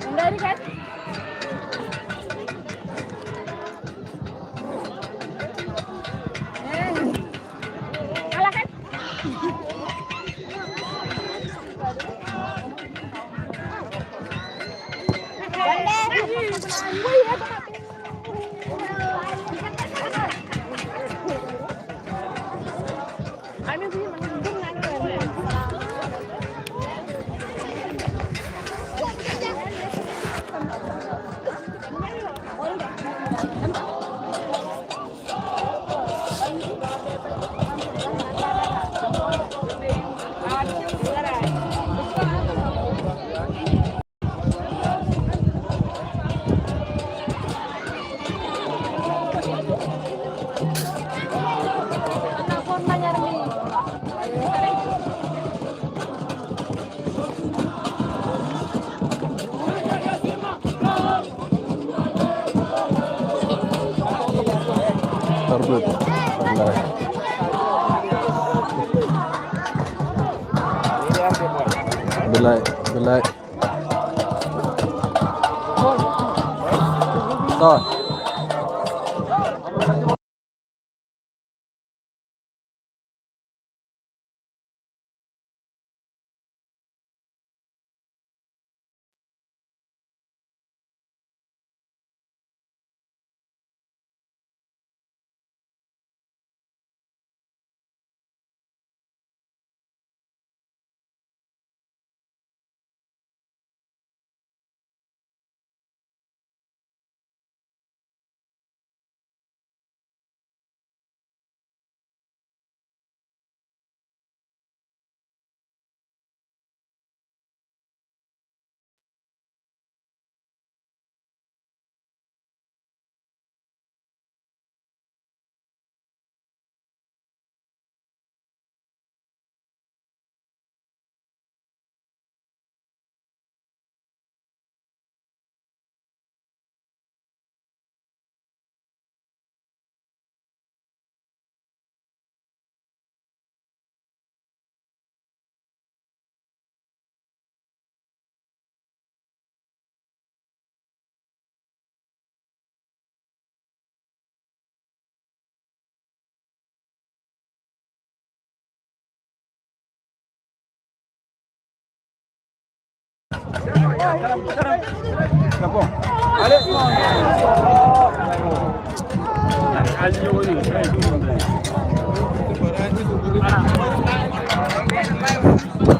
Enggak ini kan? Kalah kan? Tarbut. Wallahi. Belai, belai. Dah.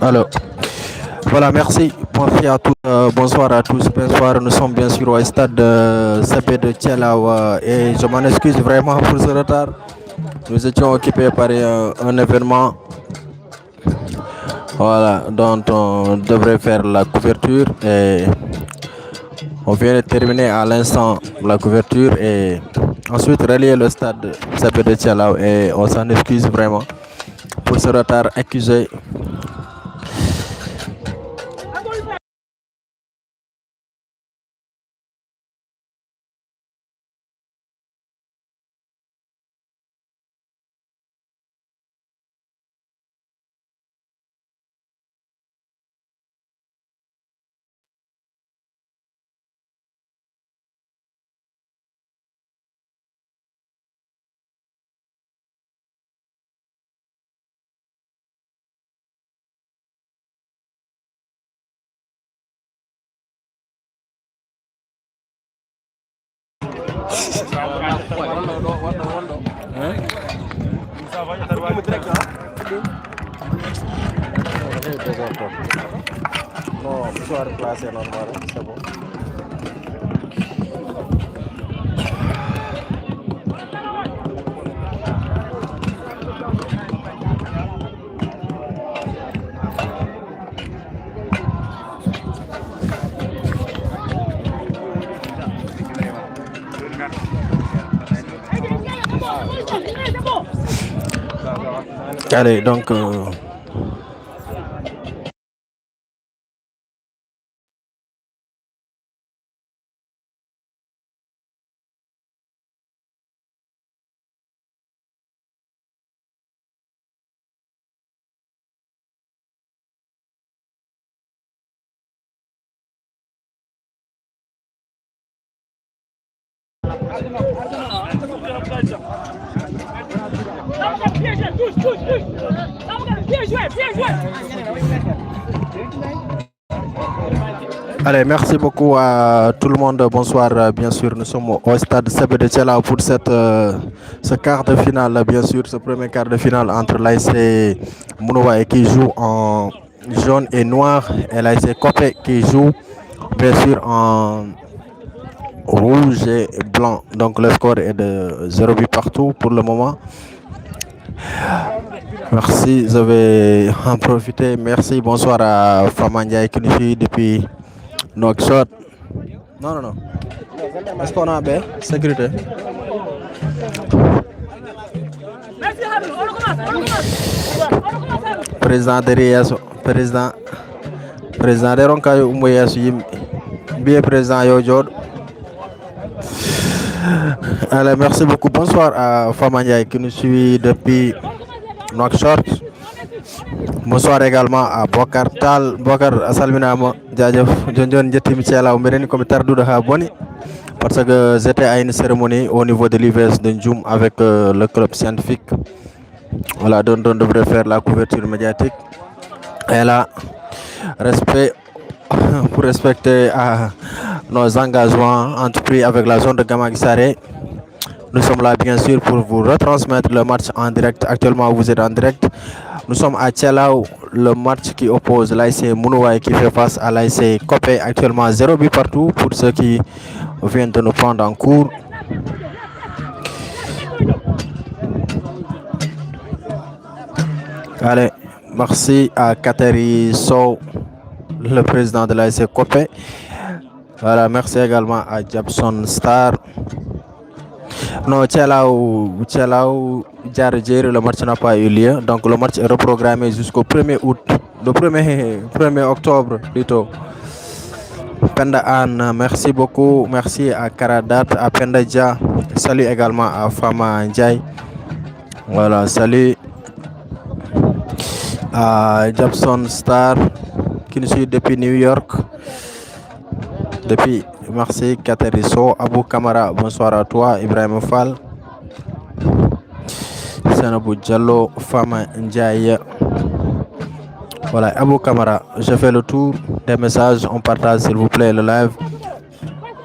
Alors, voilà, merci. Bonsoir à tous. Bonsoir, nous sommes bien sûr au stade de CP de Tchelawa et je m'en excuse vraiment pour ce retard. Nous étions occupés par un événement, voilà, dont on devrait faire la couverture et on vient de terminer à l'instant la couverture et ensuite relier le stade CP de Tchelawa et on s'en excuse vraiment pour ce retard accusé. Non, soir classé normal, c'est bon. Allez, donc Allez, merci beaucoup à tout le monde. Bonsoir. Bien sûr, nous sommes au stade Sebe de Tchela pour ce quart de finale. Bien sûr, ce premier quart de finale entre l'ASC Mounoua qui joue en jaune et noir et l'ASC Kopé qui joue bien sûr en rouge et blanc. Donc le score est de 0 but partout pour le moment. Merci, je vais en profiter. Merci, bonsoir à Famania qui nous suit depuis Nouakchott. Non, non, non. Est-ce qu'on a bien sécurité? Président de Rias, président de Ronkayo Oumouyas, bien président Yojod. Allez, merci beaucoup. Bonsoir à Famania qui nous suit depuis Nouakchott. Bonsoir également à Bokar Tal, Bokar Asalminama, Djadjef, John Jetim Tchela, Omereni comme Tardouda Haboni, parce que j'étais à une cérémonie au niveau de l'IVS de Ndjoum avec le club scientifique. Voilà, dont on devrait faire la couverture médiatique. Et là, respect pour respecter nos engagements entrepris avec la zone de Gamagisare. Nous sommes là bien sûr pour vous retransmettre le match en direct. Actuellement, vous êtes en direct. Nous sommes à Tchelaou, le match qui oppose l'ASC Mounouaï qui fait face à l'ASC Kopé. Actuellement 0 but partout pour ceux qui viennent de nous prendre en cours. Allez, merci à Kateri Sow, le président de l'ASC Kopé. Voilà, merci également à Jabson Star. Non, Tchelaou, le match n'a pas eu lieu. Donc le match est reprogrammé jusqu'au 1er août. Le 1er octobre plutôt. Penda Anne, merci beaucoup. Merci à Karadat, à Penda Dia. Salut également à Fama Ndiaye. Voilà, salut à Jabson Star qui nous suit depuis New York. Depuis Marseille, Kateriso, Abou Kamara, bonsoir à toi, Ibrahim Fall, Sanabou Diallo, Fama Ndiaye. Voilà, Abou Kamara, je fais le tour des messages, on partage s'il vous plaît le live.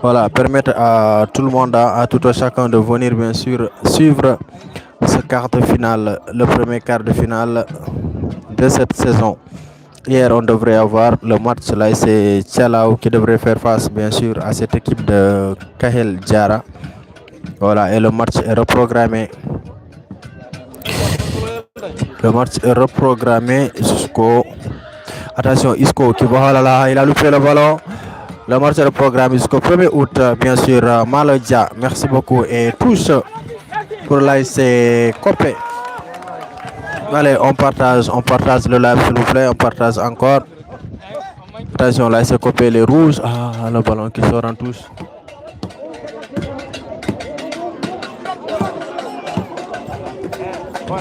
Voilà, permettre à tout le monde, à tout un chacun de venir bien sûr suivre ce quart de finale, le premier quart de finale de cette saison. Hier, on devrait avoir le match là, c'est Tchelaou qui devrait faire face bien sûr à cette équipe de Kahel Diara. Voilà, et le match est reprogrammé. Le match est reprogrammé jusqu'au... Attention, Isco qui va là, il a loupé le ballon. Le match est reprogrammé jusqu'au 1er août, bien sûr. Malodia, merci beaucoup. Et touche pour l'ASC Kopé. Allez, on partage le live s'il vous plaît, on partage encore. Attention, là c'est coupé les rouges. Ah, le ballon qui sort en touche. Oui.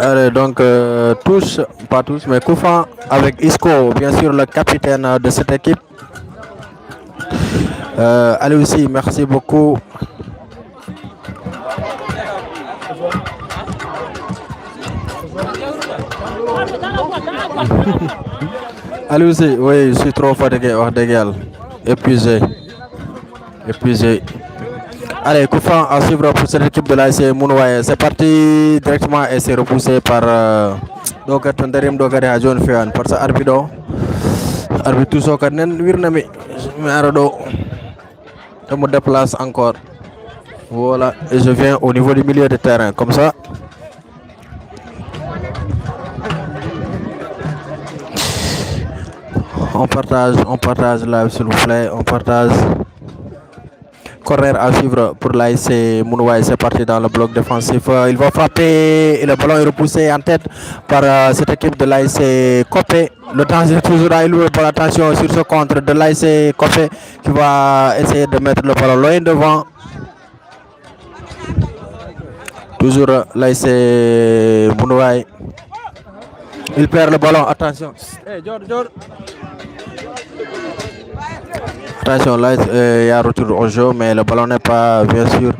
Allez, donc tous, pas tous, mais Koufan avec Isco, bien sûr le capitaine de cette équipe. Allez aussi, merci beaucoup. Allez aussi, oui, je suis trop fatigué, épuisé. Allez, Koufan à suivre pour cette équipe de l'ASC Mounouaï. C'est parti directement et c'est repoussé par Doka Tondarim Dogare à John Féan. Par ça, arbitre tout ça, quand même, Virnami, Arado, je me déplace encore. Voilà, et je viens au niveau du milieu de terrain, comme ça. On partage live s'il vous plaît, on partage. corner à suivre pour l'ASC Mounouaï. C'est parti dans le bloc défensif. Il va frapper et le ballon est repoussé en tête par cette équipe de l'ASC Copé. Le temps est toujours à louer pour attention sur ce contre de l'ASC Copé qui va essayer de mettre le ballon loin devant. Toujours l'ASC Mounouaï. Il perd le ballon. Attention. Hey, attention, là, il y a retour au jeu, mais le ballon n'est pas, bien sûr,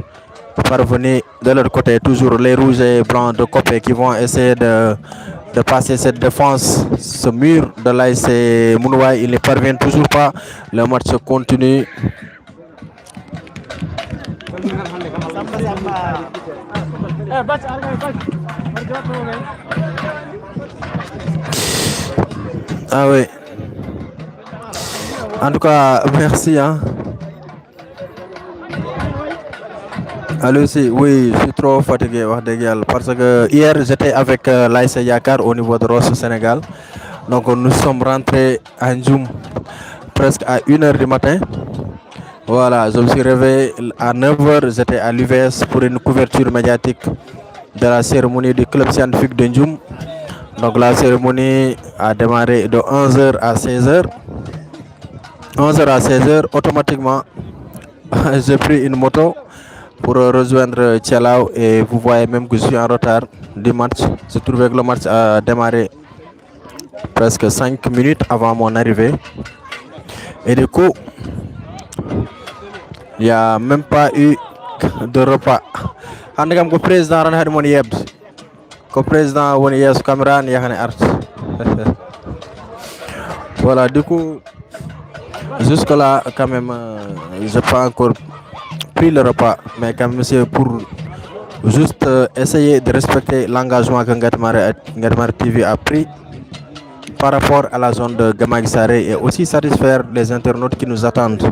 parvenu de l'autre côté. Toujours les rouges et blancs de Copé qui vont essayer de passer cette défense, ce mur de l'ASC Mounouaï. Il ne parvient toujours pas. Le match continue. Ah oui. En tout cas, merci. Allô, oui, je suis trop fatigué parce que hier j'étais avec l'ASC Yakar au niveau de Rosso Sénégal. Donc nous sommes rentrés à Ndjoum presque à 1h du matin. Voilà, je me suis réveillé à 9h, j'étais à l'UVS pour une couverture médiatique de la cérémonie du club scientifique de Ndjoum. Donc la cérémonie a démarré de 11h à 16h. 11h à 16h, automatiquement, j'ai pris une moto pour rejoindre Tchalao et vous voyez même que je suis en retard du match. Je trouvais que le match a démarré presque 5 minutes avant mon arrivée. Et du coup, il n'y a même pas eu de repas. Le président le président Wonies Cameran Art. Voilà, du coup, jusque là, quand même, je n'ai pas encore pris le repas, mais quand même, c'est pour juste essayer de respecter l'engagement que Ngatmar TV a pris par rapport à la zone de Gamagisare et aussi satisfaire les internautes qui nous attendent.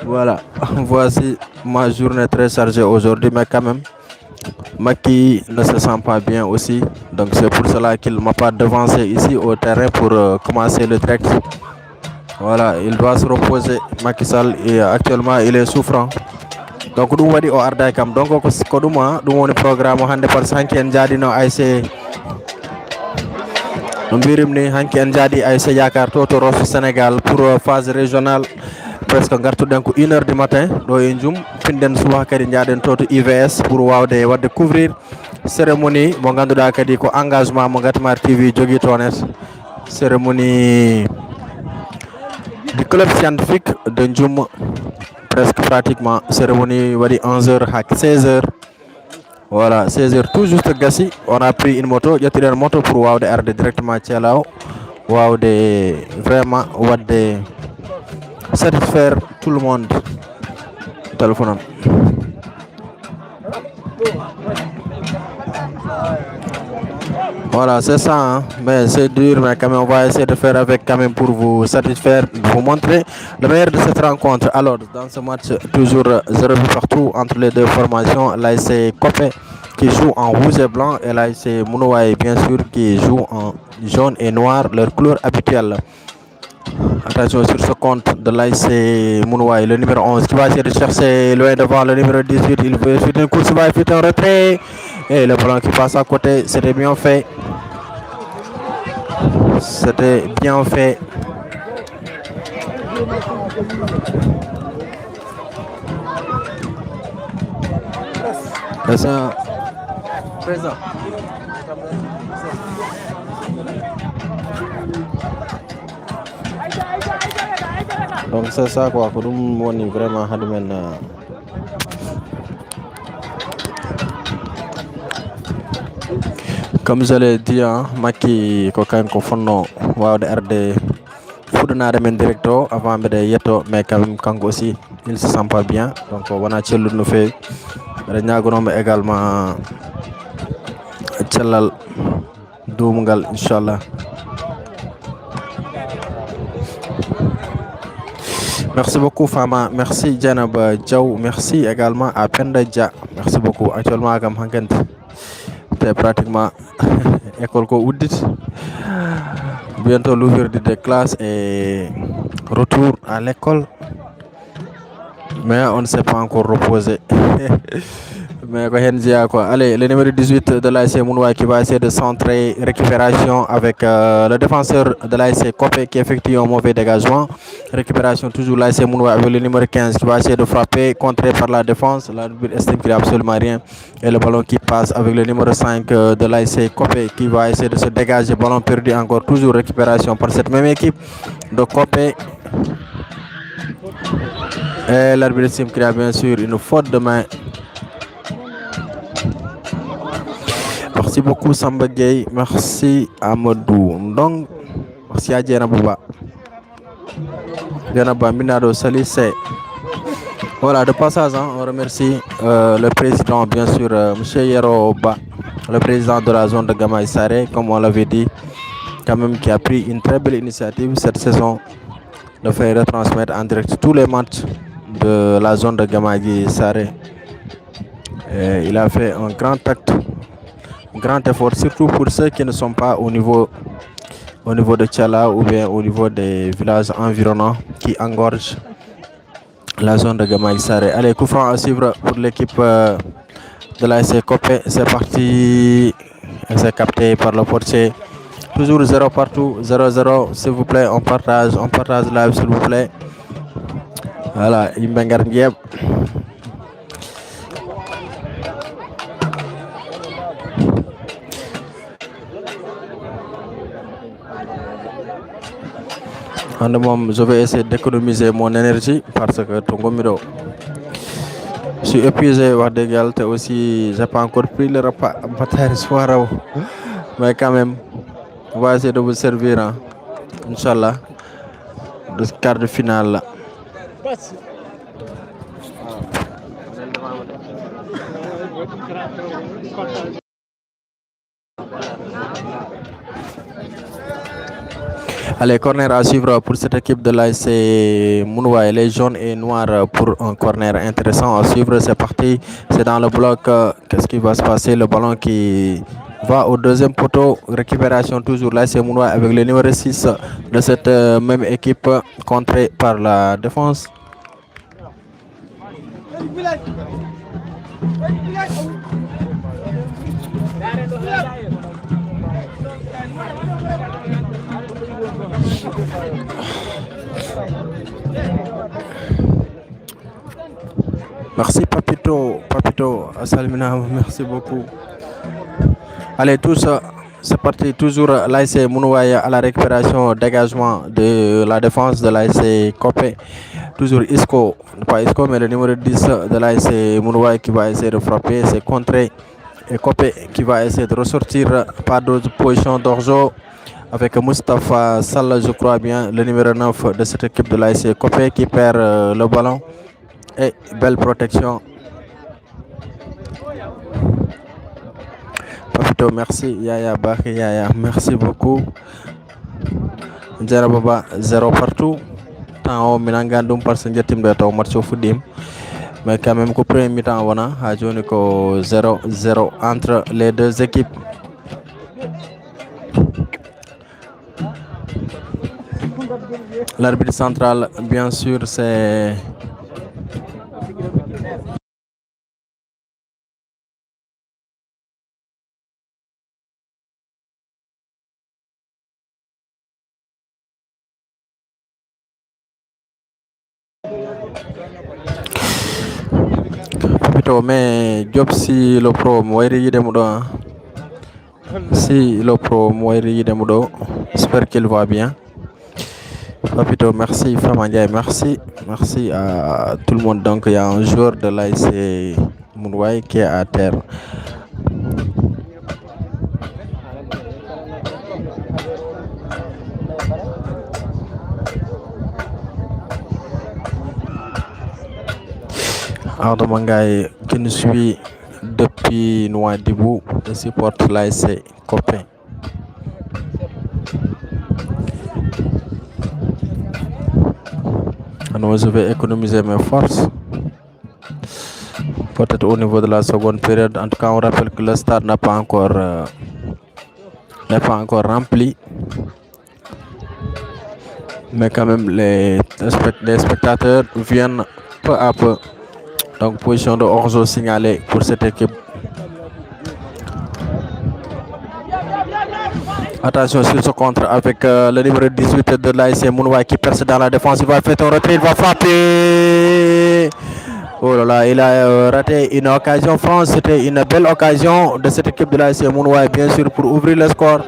Voilà, voici ma journée très chargée aujourd'hui, mais quand même, Maki ne se sent pas bien aussi, donc c'est pour cela qu'il ne m'a pas devancé ici au terrain pour commencer le direct. Voilà, il doit se reposer, Macky Sall, et actuellement il est souffrant. Donc nous wadi o arda kam donc ko duma dum woni programme hande par sanki en jadi no AIC no birimni hanki en jadi AIC Yakar to Rosso Sénégal pour phase régionale presque gartuden ko 1h du matin do e Ndjoum finden suba kadi jaden to IVS pour wawde wadde couvrir cérémonie mo ganduda kadi ko engagement mo Ngatmar TV jogi tonet cérémonie du club scientifique de Ndjoum. Presque pratiquement cérémonie wadi 11h à 16h. Voilà, 16h tout juste gassi. On a pris une moto, il y a une moto pour wawde arde directement Tchalao. Wawde vraiment wadde satisfaire tout le monde. Téléphone. Voilà, c'est ça, hein. Mais c'est dur, mais quand même, on va essayer de faire avec quand même pour vous satisfaire, vous montrer le meilleur de cette rencontre. Alors, dans ce match, toujours 0 but partout entre les deux formations, l'ASC Copé qui joue en rouge et blanc et l'ASC Mounouaï, bien sûr, qui joue en jaune et noir, leur couleur habituelle. Attention sur ce compte de l'ASC Mounouaï, le numéro 11 qui va essayer de chercher loin devant le numéro 18. Il veut faire une course, il va faire un retrait. Et le ballon qui passe à côté, c'était bien fait. C'était bien fait. C'est ça. Présent. Donc c'est ça quoi, que nous on est vraiment comme je l'ai dit, Maki ko kan ko fonno wawde arde fudunade men directo avant de yeto, mais quand même kanko aussi il se sent pas bien, donc wana cellude no fewi re ñagonomo également cellal dumgal inchallah. Merci beaucoup Fama, merci Djanab Diaw, merci également à Penda Dia, merci beaucoup. Actuellement comme Hankent c'est pratiquement école ko oudit, bientôt l'ouverture des classes et retour à l'école. mais on ne s'est pas encore reposé. Mais quoi. Allez, le numéro 18 de l'ASC Mounoua qui va essayer de centrer récupération avec le défenseur de l'ASC Copé qui effectue un mauvais dégagement. Récupération toujours l'ASC Mounoua avec le numéro 15 qui va essayer de frapper, contré par la défense. L'arbitre estime qu'il n'y a absolument rien. Et le ballon qui passe avec le numéro 5 de l'ASC Copé qui va essayer de se dégager. Ballon perdu encore, toujours récupération par cette même équipe de Copé. Et l'arbitre estime qu'il y a bien sûr une faute de main. Merci beaucoup Samba Gueye, merci Amadou Ndong, merci à Djenabouba. Djenabouba Minado Sali, c'est... Voilà, de passage, hein, on remercie le président, bien sûr, M. Yeroba, le président de la zone de Gama Saré, comme on l'avait dit, quand même qui a pris une très belle initiative cette saison de faire retransmettre en direct tous les matchs de la zone de Gama Saré. Il a fait un grand effort, surtout pour ceux qui ne sont pas au niveau de Tchala ou bien au niveau des villages environnants qui engorgent la zone de Gama Saré. Allez, coup franc à suivre pour l'équipe de l'ASC Copé. C'est parti. C'est capté par le portier. Toujours 0 partout, 0-0. S'il vous plaît, on partage live, s'il vous plaît. Voilà, Imbengar Ndieb. Je vais essayer d'économiser mon énergie parce que je suis épuisé et aussi j'ai pas encore pris le repas bataille soir. Mais quand même, on va essayer de vous servir, hein, Inch'Allah, de ce quart de finale là. Allez, corner à suivre pour cette équipe de l'ASC Mounoua. Les jaunes et noirs pour un corner intéressant à suivre. C'est parti, c'est dans le bloc. Qu'est-ce qui va se passer? Le ballon qui va au deuxième poteau. Récupération toujours l'ASC Mounoua avec le numéro 6 de cette même équipe, contré par la défense. Merci Papito, Salimina, merci beaucoup. Allez tous, c'est parti, toujours l'ASC Mounouaya à la récupération, dégagement de la défense de l'ASC Copé. Toujours Isco, pas Isco mais le numéro 10 de l'ASC Mounouaya qui va essayer de frapper, c'est contré. Et Copé qui va essayer de ressortir par d'autres positions d'Orjo avec Mustafa Sall, je crois bien, le numéro 9 de cette équipe de l'ASC Copé qui perd le ballon. Et belle protection. Papito, merci. Yaya Baki, Yaya, merci beaucoup. Baba, 0 partout. Tant au Minangandum parce que j'ai de match au Foudim. Mais quand même, au premier mi-temps, on a 0-0 entre les deux équipes. L'arbitre central, bien sûr, c'est Papito, mais Job si le pro Moiri de Moudo. Si le pro Moiri de Moudo, j'espère qu'il va bien. Papito, merci. Famandiaï, merci. Merci à tout le monde. Donc, il y a un joueur de l'ASC Mounouaï qui est à terre. Ardo Mangaï, qui nous suit depuis Nouadhibou, et supporte l'ASC Copé. Alors, je vais économiser mes forces. Peut-être au niveau de la seconde période. En tout cas, on rappelle que le stade n'est pas encore rempli. Mais quand même, les spectateurs viennent peu à peu. Donc position de hors-jeu signalée pour cette équipe. Attention sur ce contre avec le numéro 18 de l'ASC Mounouai qui perce dans la défense. Il va faire un retrait, il va frapper. Oh là là, il a raté une occasion franche. C'était une belle occasion de cette équipe de l'ASC Mounouai, bien sûr, pour ouvrir le score.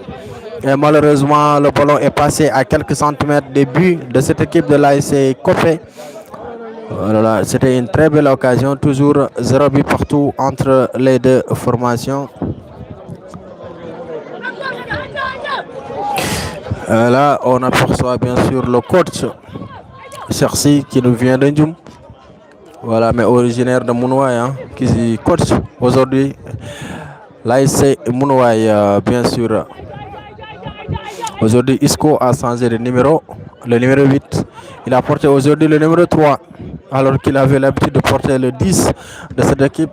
Et malheureusement, le ballon est passé à quelques centimètres des buts de cette équipe de l'ASC Copé. Voilà, c'était une très belle occasion, toujours 0 but partout entre les deux formations. Là, on aperçoit bien sûr le coach Chersi qui nous vient de Ndjoum. Voilà, mais originaire de Mounouaï, hein, qui coach aujourd'hui. L'ASC Mounouaï, bien sûr. Aujourd'hui, Isco a changé de numéro, le numéro 8. Il a porté aujourd'hui le numéro 3, alors qu'il avait l'habitude de porter le 10 de cette équipe.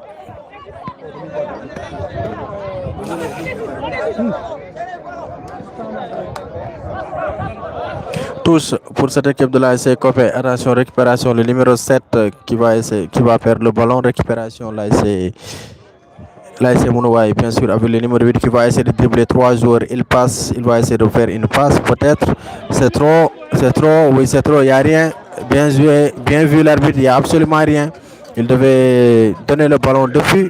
Touche pour cette équipe de l'ASC Copé. Attention, récupération, le numéro 7 qui va perdre le ballon. Récupération, l'ASC Mounouaï, bien sûr, avec le numéro 8 qui va essayer de dribbler 3 joueurs. Il passe, il va essayer de faire une passe peut-être. C'est trop, oui c'est trop, il n'y a rien. Bien joué, bien vu l'arbitre, il n'y a absolument rien. Il devait donner le ballon depuis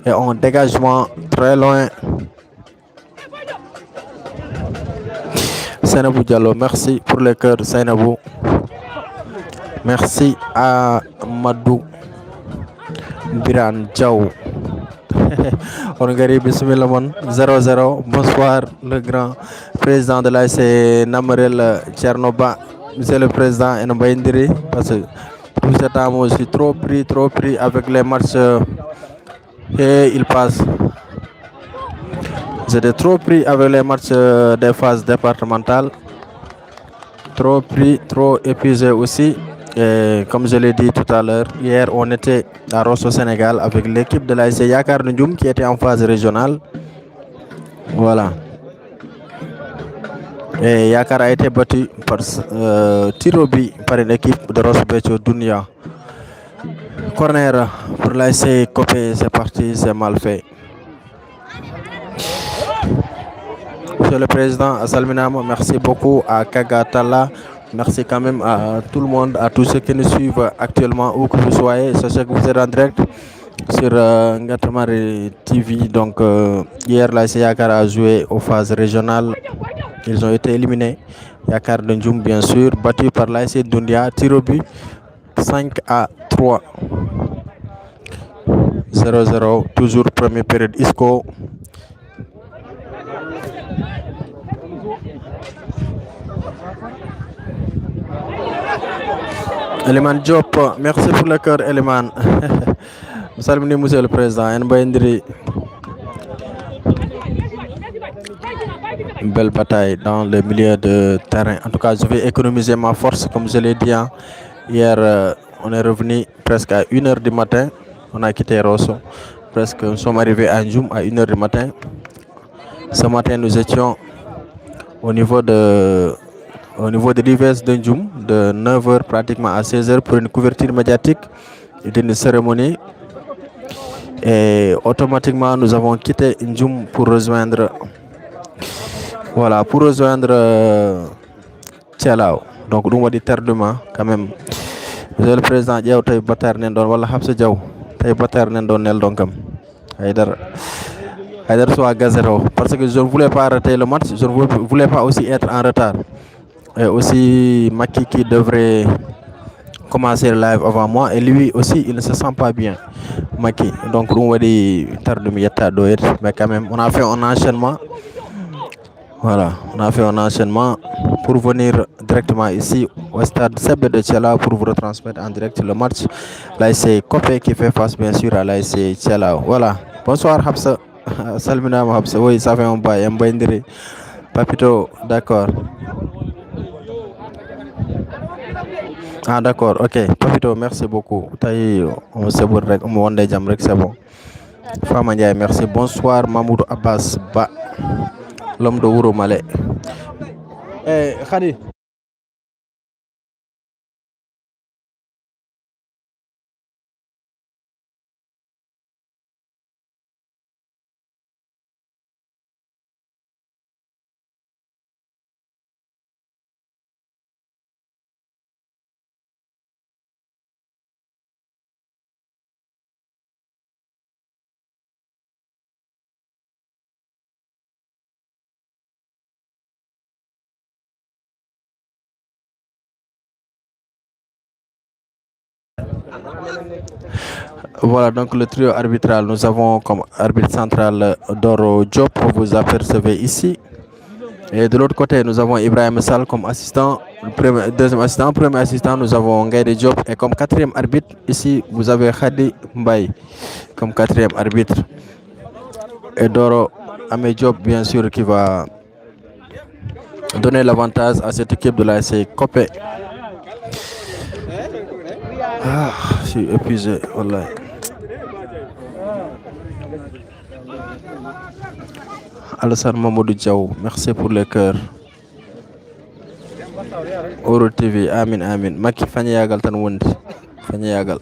et en dégagement très loin. Sainabou Diallo, merci pour le cœur, Sainabou. Merci à Madou Biran Djaou. On gari bismillah mon 0-0. Bonsoir le grand président de l'ASC Namarel Tchernoba. Monsieur le président Enambaindiri, parce que tout ce temps moi je suis trop pris avec les matchs et il passe. J'étais trop pris avec les matchs des phases départementales. Trop pris, trop épuisé aussi. Et comme je l'ai dit tout à l'heure, hier on était à Rosso Sénégal avec l'équipe de l'ASC Yakar Ndjoum qui était en phase régionale. Voilà. Et Yakar a été battu par Tirobi par une équipe de Rosso Becho Dunia. Corner pour l'ASC Copé, c'est parti, c'est mal fait. Monsieur le Président, à Salminam, merci beaucoup à Kagatala. Merci quand même à tout le monde, à tous ceux qui nous suivent actuellement, où que vous soyez. Sachez que vous êtes en direct sur Ngatamari TV. Donc, hier, l'ASC Yakar a joué aux phases régionales. Ils ont été éliminés. Yakar Ndjoum, bien sûr, battu par l'ASC Dundia, Tirobi, 5-3. 0-0, toujours première période ISCO. Eliman Diop, merci pour le cœur, Eliman. Salut, monsieur le président. Une belle bataille dans le milieu de terrain. En tout cas, je vais économiser ma force, comme je l'ai dit. Hein. Hier, on est revenu presque à 1h du matin. On a quitté Rosso. Presque, nous sommes arrivés à Ndjoum à 1h du matin. Ce matin, nous étions au niveau de l'IVS de Ndjoum, de 9h pratiquement à 16h pour une couverture médiatique d'une cérémonie. Et automatiquement, nous avons quitté Ndjoum pour rejoindre Tchelao. Donc, nous avons dit tardement quand même. Monsieur le président, Diaw tay batar nendon wala Habsa Diaw tay batar nendon nel donkam. Haydar soit gazero parce que je ne voulais pas rater le match, je ne voulais pas aussi être en retard. Et aussi Maki qui devrait commencer le live avant moi et lui aussi il ne se sent pas bien. Maki. Donc on va dire mais quand même on a fait un enchaînement. Voilà, on a fait un enchaînement pour venir directement ici au stade Sebe de Tchala pour vous retransmettre en direct le match. L'ASC Copé qui fait face bien sûr à l'ASC Tchala. Voilà, bonsoir Habsa. Salmina Habsa, oui ça fait un bail, Papito, d'accord. Ah d'accord, ok. Papito, merci beaucoup. On se voit c'est bon. Fama Ndiaye, merci. Bonsoir Mamoudou Abbas Ba, l'homme de Ouro Malais. Khadi. Voilà, donc le trio arbitral, nous avons comme arbitre central Doro Diop, vous apercevez ici. Et de l'autre côté, nous avons Ibrahim Sall comme assistant, deuxième assistant, premier assistant, nous avons Ngaïde Diop. Et comme quatrième arbitre, ici, vous avez Khadi Mbaye comme quatrième arbitre. Et Doro Amé Diop, bien sûr, qui va donner l'avantage à cette équipe de la SC Copé. Ah, je suis épuisé, voilà. Alassane Mamadou Diaw, merci pour les cœurs. Oro TV, amin amin. Maki fanya yagal tan wondi. Fanya yagal.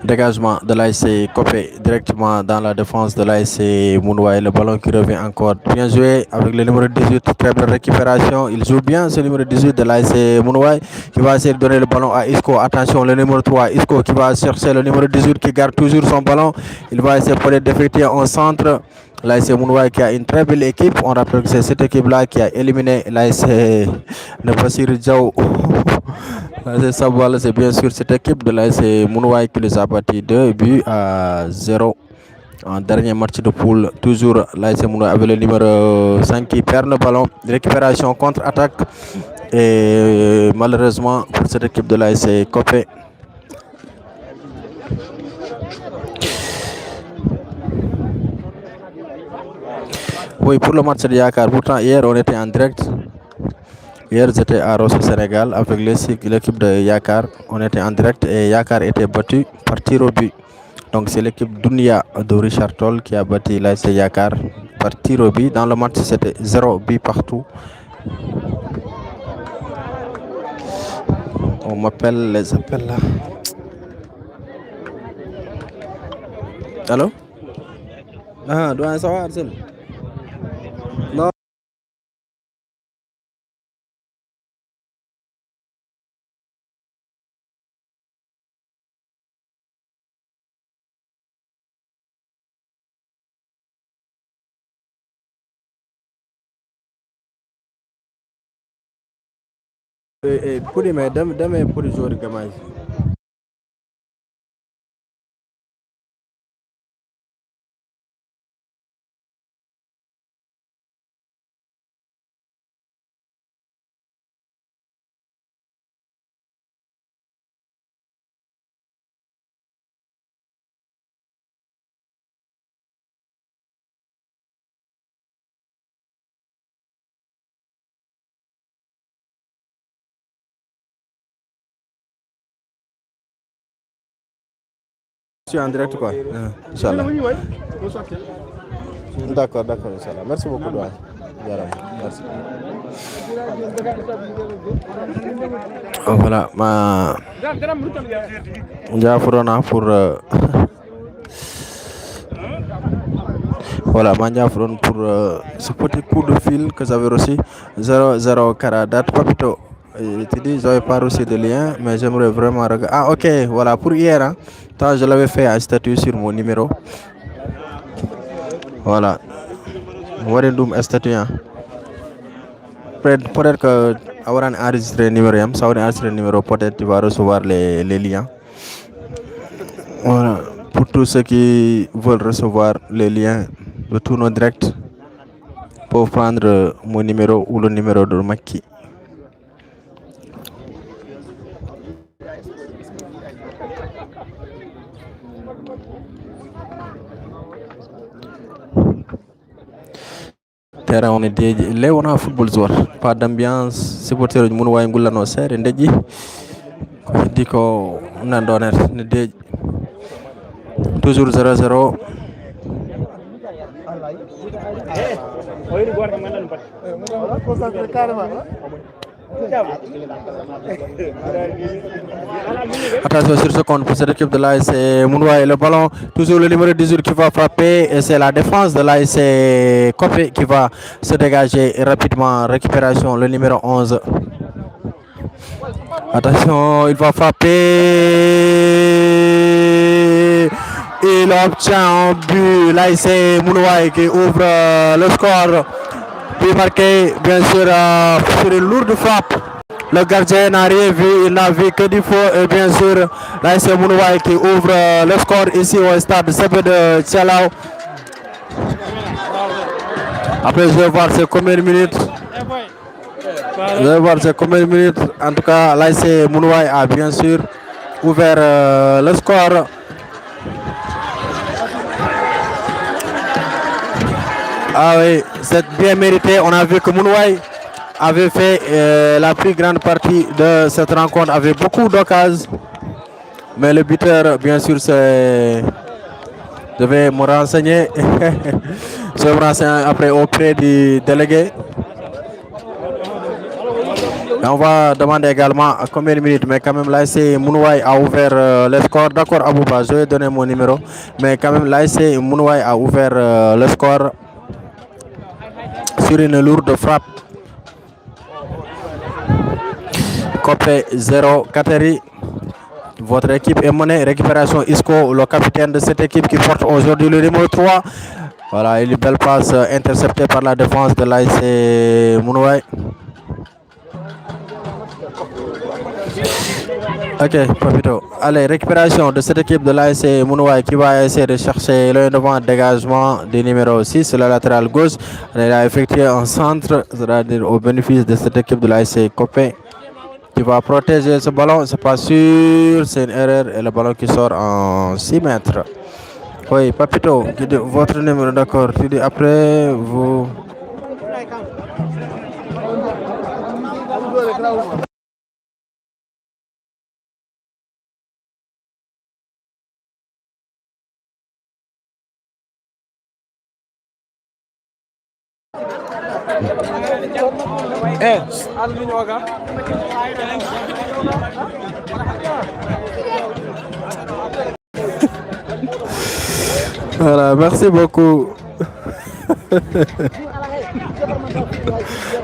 Dégagement de l'ASC Copé directement dans la défense de l'ASC Mounouaï. Le ballon qui revient encore. Bien joué avec le numéro 18. Très belle récupération. Il joue bien ce numéro 18 de l'ASC Mounouaï qui va essayer de donner le ballon à Isco. Attention, le numéro 3. Isco qui va chercher le numéro 18 qui garde toujours son ballon. Il va essayer peut-être d'effectuer un centre. L'ASC Mounouaï qui a une très belle équipe. On rappelle que c'est cette équipe-là qui a éliminé l'ASC Nebassir Diaw. C'est bien sûr cette équipe de l'ASC Mounouaï qui les a battus 2-0 en dernier match de poule. Toujours l'ASC Mounouaï avec le numéro 5 qui perd le ballon. Récupération, contre-attaque. Et malheureusement pour cette équipe de l'ASC Copé. Oui, pour le match de Yakar. Pourtant, hier on était en direct. Hier, j'étais à Rosso Sénégal avec l'équipe de Yakar. On était en direct et Yakar était battu par tir au but. Donc, c'est l'équipe Dunia de Richard Toll qui a battu l'ASC Yakar par tir au but. Dans le match, c'était 0 but partout. On m'appelle les appels là. Allô? Ah, doit savoir, Arsène. Non. Pour les mesdames, pour les joueurs de gamage. Tu es en direct quoi? Inch'Allah. D'accord, Inch'Allah. Merci beaucoup, Douane. Merci. Voilà, ma Diafrona pour voilà, Mandiafron pour ce petit coup de fil que j'avais reçu. 00 Karadat Papito. Tu dis, j'avais pas reçu de lien, mais j'aimerais vraiment regarder. Ah, ok, voilà, pour hier, hein, je l'avais fait un statut sur mon numéro. Voilà. Warendum statut. Hein. Peut-être que avoir enregistré le numéro, ça va enregistrer le numéro, peut-être tu vas recevoir les liens. Voilà. Pour tous ceux qui veulent recevoir les liens de tous nos directs, pour prendre mon numéro ou le numéro de Maki. Terrain on est dédié. Là on a un football joueur, pas d'ambiance. Supporter du Mounouaï Ngoulano serre ndedji. Dit qu'on a donné toujours 0-0. Attention sur ce compte pour cette équipe de l'ASC Mounouaï. Le ballon, toujours le numéro 18 qui va frapper. Et c'est la défense de l'ASC Copé qui va se dégager rapidement. Récupération, le numéro 11. Attention, il va frapper. Il obtient un but. L'ASC Mounouaï qui ouvre le score Puis marqué, bien sûr, sur une lourde frappe. Le gardien n'a rien vu, il n'a vu que du feu. Et bien sûr, là c'est Mounouaï qui ouvre le score ici au stade CP de Tchalao. Après, je vais voir c'est combien de minutes. Je vais voir c'est combien de minutes. En tout cas, là c'est Mounouaï a bien sûr ouvert le score. Ah oui, c'est bien mérité. On a vu que Mounouaï avait fait la plus grande partie de cette rencontre avec beaucoup d'occasions. Mais le buteur, bien sûr, c'est... Je vais me renseigner. Je vais me renseigner après auprès du délégué. Et on va demander également à combien de minutes. Mais quand même, là, c'est Mounouaï a ouvert le score. D'accord, Abouba, je vais donner mon numéro. Mais quand même, là, c'est Mounouaï a ouvert le score sur une lourde frappe. Copé 0, Kateri. Votre équipe est menée. Récupération Isco, le capitaine de cette équipe qui porte aujourd'hui le numéro 3. Voilà, une belle passe interceptée par la défense de l'AIC Mounouaï. Ok, Papito. Allez, récupération de cette équipe de l'AIC Mounouaï qui va essayer de chercher le devant dégagement du numéro 6 sur la latérale gauche. Elle a effectué un centre, c'est-à-dire au bénéfice de cette équipe de l'AIC Copé qui va protéger ce ballon. C'est pas sûr, c'est une erreur et le ballon qui sort en 6 mètres. Oui, Papito, votre numéro, d'accord. Tu dis après, vous... Voilà, merci beaucoup.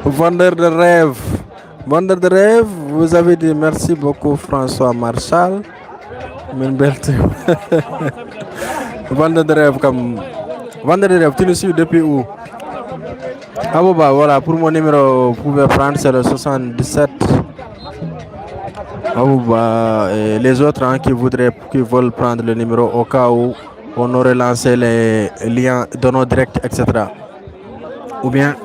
Vendeur de rêve. Vendeur de rêve, vous avez dit merci beaucoup François Marshall. Vendeur de rêve comme... Vendeur de rêve, tu nous suis depuis où? Ah bon, bah voilà, pour mon numéro, vous pouvez prendre, c'est le 77. Ah bon, bah, et les autres qui veulent prendre le numéro au cas où on aurait lancé les liens de nos directs, etc. Ou bien,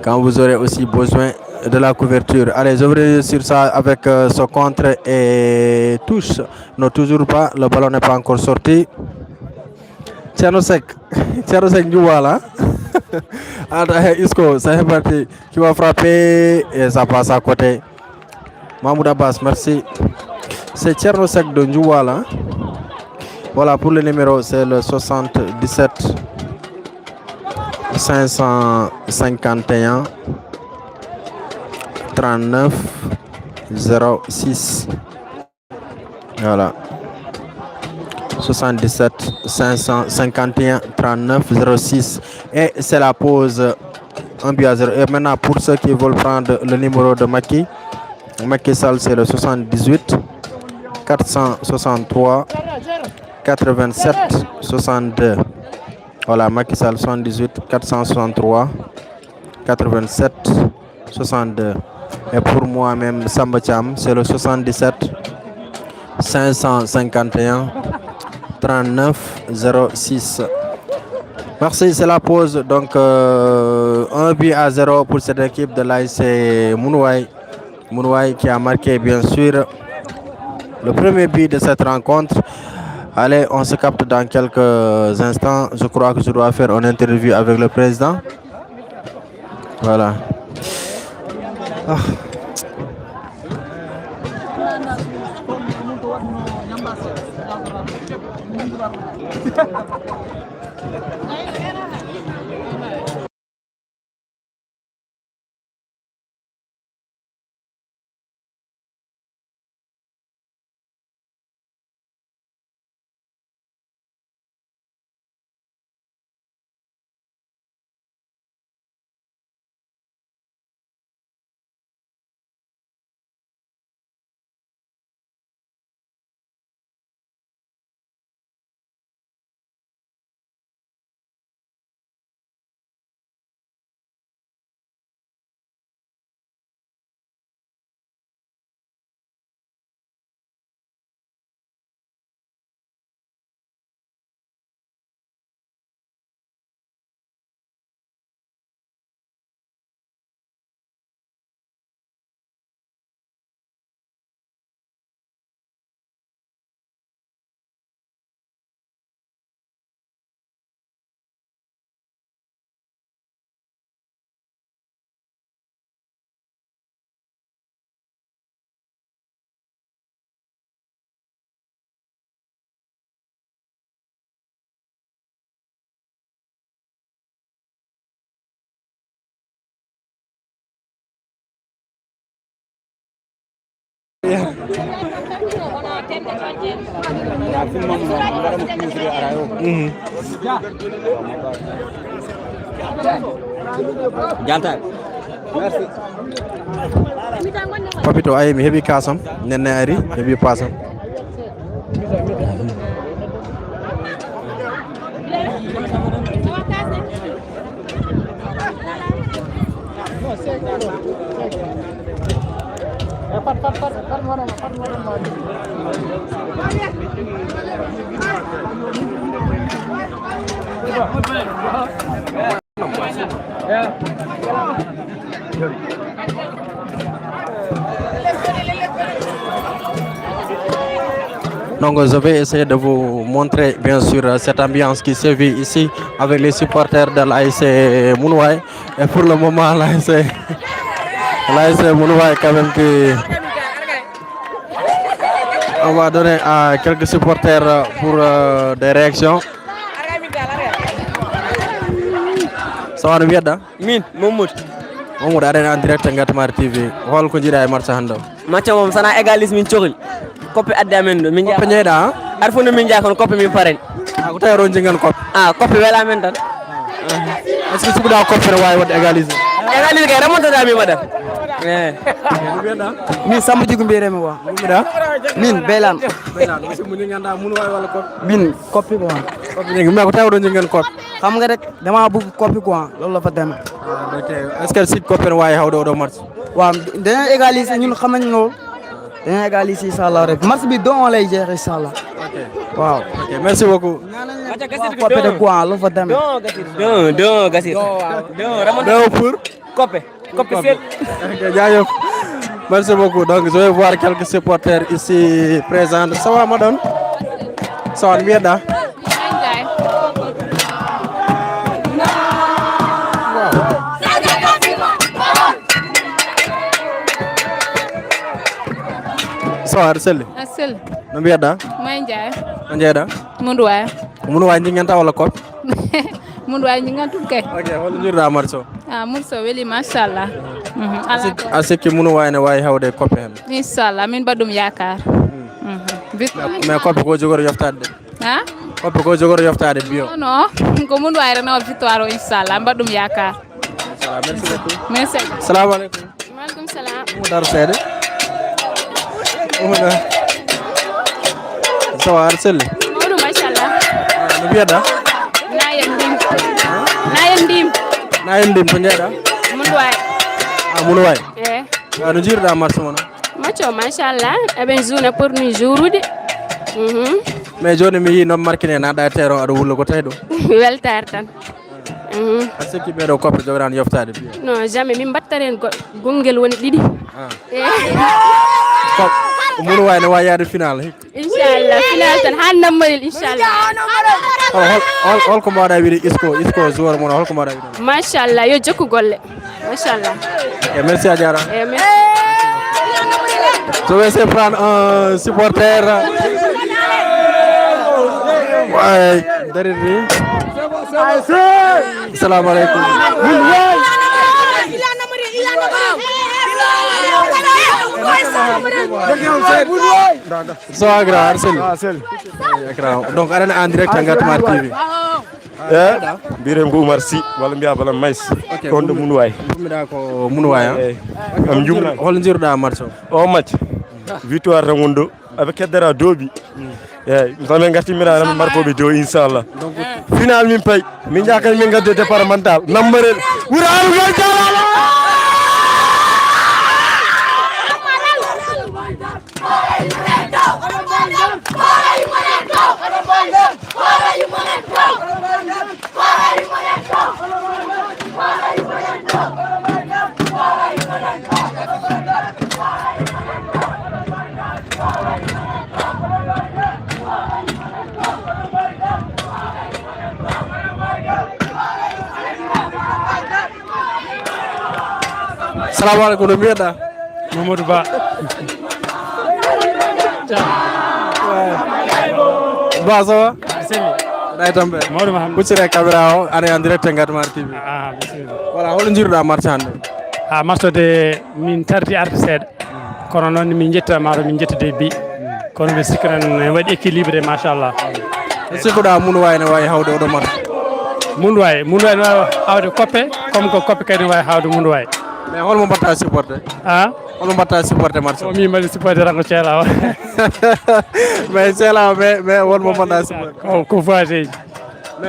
quand vous aurez aussi besoin de la couverture. Allez, j'ouvrirai sur ça avec ce contre et touche. Non, toujours pas, le ballon n'est pas encore sorti. Tchernosek, Tchernosek Ndouala. Isco, ça est parti. Qui va frapper et ça passe à côté. Mahmoud Abbas, merci. C'est Tchernosek de Ndouala. Voilà, pour le numéro, c'est le 77 551 39 06. Voilà. 77 551 39 06. Et c'est la pause 1 but à 0. Et maintenant, pour ceux qui veulent prendre le numéro de Macky Sall, c'est le 78 463 87 62. Voilà, Macky Sall 78 463 87 62. Et pour moi-même, Samba Cham, c'est le 77 551 39 06. Merci, c'est la pause. Donc, 1 but à 0 pour cette équipe de l'AIC Mounouaï. Mounouaï qui a marqué, bien sûr, le premier but de cette rencontre. Allez, on se capte dans quelques instants. Je crois que je dois faire une interview avec le président. Voilà. Ah. Janta. Merci. Papito ay mi heɓi kasam nenne ari heɓi pasam. Donc je vais essayer de vous montrer bien sûr cette ambiance qui se vit ici avec les supporters de l'ASC Mounouaye. Et pour le moment l'ASC Mounouaye quand même qui... On va donner à quelques supporters pour des réactions. Ça va bien da? Min Mamoud. Mamoud arena en direct Ngatamar TV. Hol ko jira e match hando. Match mom sana égalise min cohli. Koppe adde amen do min Koppe ñeyda arfuno min jakon koppe min paren. Ko tay ron jingan koppe. Koppe wela men tan. Est-ce que sukuda koppe ne way wadde égaliser? Égalise kay remontada mi waɗat. Min Samba Djigu mbiyetemi wa. Min Beylan. Monsieur Mouni nganda mun way wala koppe? Min koppi quoi. Koppe ñi mais ko tay ron jingan koppe. Xam nga rek dama bëgg koppi quoi loolu la fa demee. Est-ce que sit koppe ne way hawdo do match? Waaw dañu égaliser ñun xam nañ loolu. Dañu égaliser inshallah rek match bi don lay jeex inshallah. OK. Waaw. OK, merci beaucoup. Koppi de quoi loolu fa demee. Don gasir. Don remontada. Do pour Koppe sel. OK, jaajëf. Merci beaucoup. Donc je vais voir quelques supporters ici présents. Ça va madame? Ça va bien da? Sawar selli Asel. no mbiyeɗa May Ndiaye. no jeeɗa Mundu waay. munu wawi jinganta walla koppe? Mundu waay ñingan tum kay. OK holno jirɗa match o? Mun so weli machallah. a sikki munu wawi ne wawi hawde koppe hen? Inshallah min baɗum yakar. mais koppe ko jogori yoftade de Ha? koppe ko jogori yoftade bio? Non, ko mundu waay renawol victoire o inshallah baɗum yakar. Merci beaucoup. Merci. Assalamu alaikum. Walaikum salam. Mo dar seede ça va ar selli Mawɗum machallah. no mbiyeɗa Nayen ndim. Nayen ndim. nayen ndim to jeeɗa? Mundu waay. munu wawi Eh. no jirɗa match mono? Match o machallah eɓen jouna pour ni jourude. mais joni mi yi noon markine naɗa e terrain aɗa wulla ko tawi ɗo? Weltare tan. a sikki ɓeɗo koppe jogorani yoftade bio? Non jamais min battaren gongel woni ɗiɗi. munu wawi ne wawi yaade final hikka? Inchallah final tan han nammarel inchallah. holko mbawɗa wiide isco joueur mono holko mbawɗa wiide? Machallah yo jokku golle. Machallah. Et merci a jarama. Merci. Je vais essayer de prendre un supporter. Ouais, derrière lui. Salam alaikum. So agra Arsel. Donc arena en direct Ngatamar TV. Birem ko Oumar Sy walla mbiya bala Mays on do Munu way Mbiɗa ko Munu way am jumna hol jirɗa match o match victoire tan wondo aɓe keddora doobi eyyi somin gartimira tan markoɓe dow inchallah final min pay min jakani min gadde départemental nambarel wuraru gol jalala Assalamu alaikum no mbiyeɗa? Mamadou Ba. Ba ça va? Selli. Ɗay tambe Mamadou Mahamadou. huccire caméra o ana en direct Ngatamar TV. Bismillah. Voilà hol jirɗa match hande? Martode min tardi arde seeɗa kono noon min jettamaɗo min jettade bi kono mi sikki tan waɗi équilibré machallah sikkuɗa Mounouwaye ne wawi hawde oɗo match Mounouwaye ne wawi hawde Koppe comme ko Koppe kadi ne wawi hawde Mounouwaye mais holmo mbatta supporté holmo mbatta supporté match o min mbaɗi supporté tan ko Thielaw mais Thielaw mais wonmo mbaɗa supporté ko voisin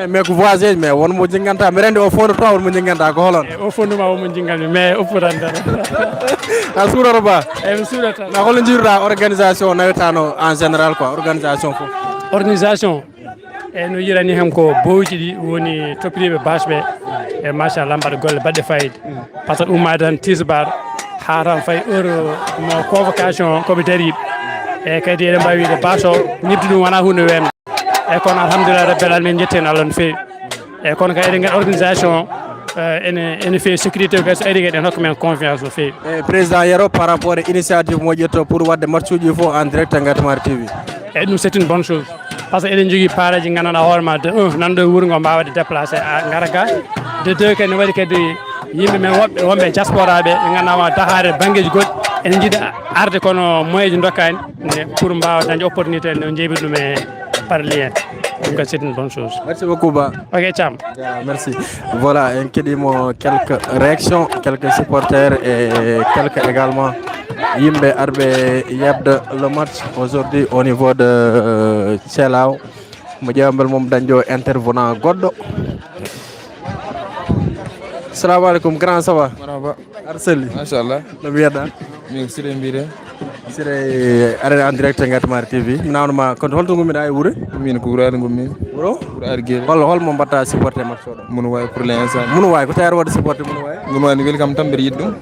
mais ko voisin mais wonmo jingganta mi rendi o fondu to wonmo jingganta ko holon o fonduma womo jinganmi mais upputan tan a suuroro ba mi suurata mais holo jiruɗa organisation nawetano en général quoi organisation fof organisation no yirani hen ko bowji ɗi woni toppiriɓe bâche ɓe e machallah mbaɗa golle baɗɗe fayida par ce que ummade tan tisbar ha tan fayi heure mo convocation koɓe dariɓe e kadi eɗen mbawi wiide bâche o ñibde ɗum wona hunde wemde e kono alhamdulillah rabbil alamin jetten Allah no fewi e kono kadi eɗen gaɗa organisation ene fewi sécurité o kadi so ari kadi en hokka men confiance no fewi président Yero par rapport e initiative mo ƴetto pour wadde match uji fof en direct e Ngatomar TV e ɗum c'est une bonne chose par ce que eɗen jogui paaraji ganduɗa hoorema de 1 nanɗo e wuuro ngo mbawade déplacé gara ga de 2 kadi ne waɗi kadi yimɓe men wonɓe diaspora ɓe ɓe gandama dahare banggueji goɗɗi ene jiiɗa arde kono moyen ji dokkani pour mbawa dañde opportunité no jeeɓi ɗum e par lien donc c'est une bonne chose merci beaucoup Ba ok Thiam merci voilà en keɗimo quelques réactions quelques supporters et quelques également yimɓe arɓe yebde le match aujourd'hui au niveau de Thielaw mo ƴewbel mom dañjo intervenant goɗɗo assalamu aleykum grand ça va marhaba aɗa selli machallah no mbiyeɗa min Siré mbiyete Siré aɗa en direct e Ngatomar TV mi nawnoma kono holto gummiɗa e wuuro min ko wurade gummi wuro Arguel holmo mbatta supporté match oɗo Mounouwaye pour l'instant Mounouwaye ko tawata wadde supporté Mounouwaye Mounouwaye ne welcome tan mbiɗa yiɗi ɗum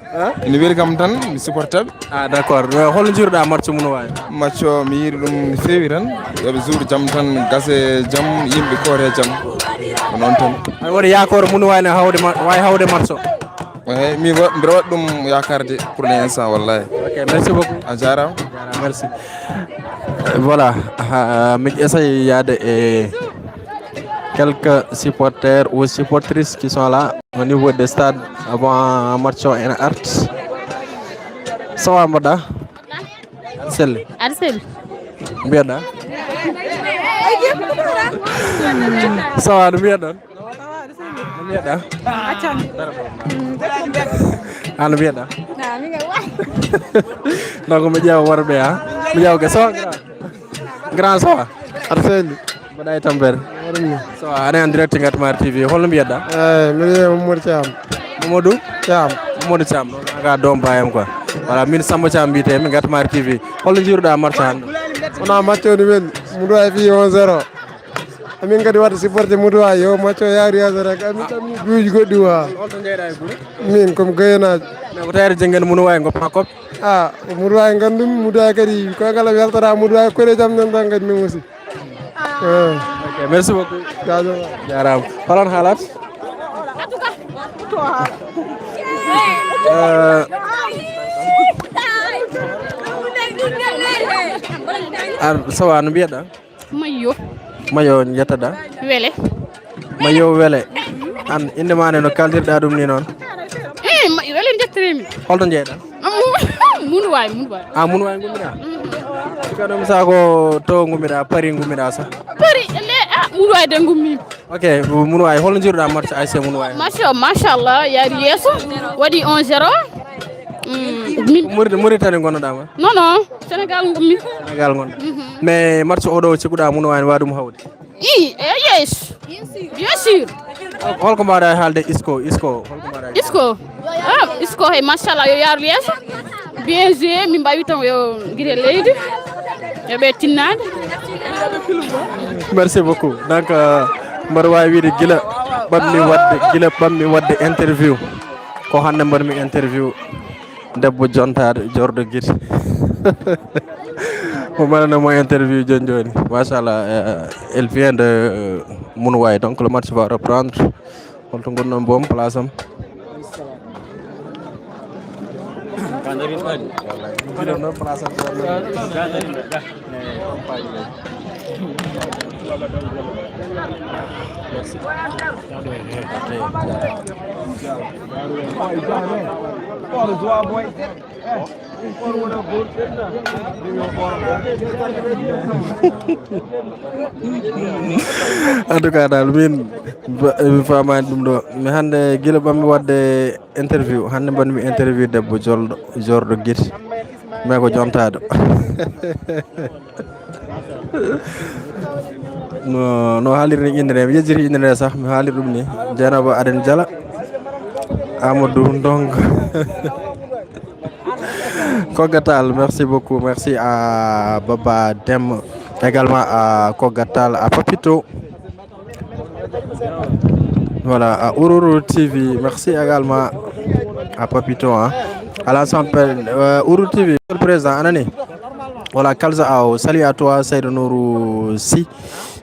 ene welcome tan mi supportaɓe d' accord holno jiruɗa match Mounouwaye match o mi yiiɗi ɗum no fewi tan yooɓe jour jaam tan gase jaam yimɓe koore jaam ko noon tan aɗa waɗi yakore Mounouwaye ne wawi hawde match o eyyi mbiɗa waɗi ɗum yakarde pour l'instant wallahi ok merci beaucoup a jarama merci voilà mi essaye yade e quelques supporters ou supportrices qui sont là au niveau des stades avant match o ene art sawa mbaɗɗa selli aɗa selli mbiyeɗa sawa no mbiyeɗon no mbiyeɗa ano mbiyeɗa donc mi ƴeewa worɓe ha mi ƴeewa sawa grand sawa aɗa selli mbaɗa e tampere sawa aɗa en direct Ngatomar TV holno mbiyeɗa eyyi mi wiye Mamadou Thiam Mamadou Thiam Mamadou Thiam ɗon aga doom bayam quoi voilà min Samba Thiam mbiyetemi Ngatomar TV holno jiruɗa match hande wona match o ne weeli Mounouwaye fi 1-0 amin kadi wadde supporté Mounouwaye yo match o yaari 1-0 amin tammi buuji goɗɗi wa holto jeyɗa e guure min komi goyenajo mais ko tawere jenggen Mounouwaye goppa koppe Mounouwaye gandum Mounouwaye kadi koye kala weltata Mounouwaye kore jaam nan tan kadi min aussi ok merci beaucoup jarama holon haalat sawa no mbiyeɗa mayo jettaɗa wele mayo wele an inde ma ne no kaldirɗa ɗum ni noon wele jettirimi holto jeyɗa Mounouwaye Mounouwaye gummiɗa sika ɗum sako to gummiɗa Paris gummiɗa sa Paris Mounouwaye de gummimi ok Mounouwaye holno jiruɗa match ASC Mounouwaye match o machallah yaari yesso waɗi 1-0 Mauritanie gonnoɗama non Sénégal gummi Sénégal gonɗa mais match oɗo cikkuɗa Mounouwaye ne wawi ɗum hawde yes bien sûr holko mbawɗa haalde Isco Isco hey machallah yo yaaru yesso bien joué min mbawi tan yo guire leydi yoɓe tinnade merci beaucoup donc mbaɗa wawi wiide guila ɓammi wadde interview ko hande mbaɗmi interview debbo jontade jorɗo guite mo mbaɗanamo interview joni joni machallah elle vient de Mounouwaye donc le match va reprendre holto gonɗon boom place am En tout cas dal min mi famani ɗum ɗo mi hande guila ɓammi wadde interview hande mbanmi interview debbo jorɗo guite mais ko jontaɗo no haalirni indene mi yejjiti indene sah mi haalir ɗum ni Dieynaba Aden Diala Amadou Ndong Kogatal, merci beaucoup. Merci à Baba Dem, également à Kogatal, à Papito. Voilà, à Ururu TV. Merci également à Papito. Hein. À l'ensemble, Ururu TV, le président, Anani. Voilà, Kalza Ao. Salut à toi, Seydou Nourou Si.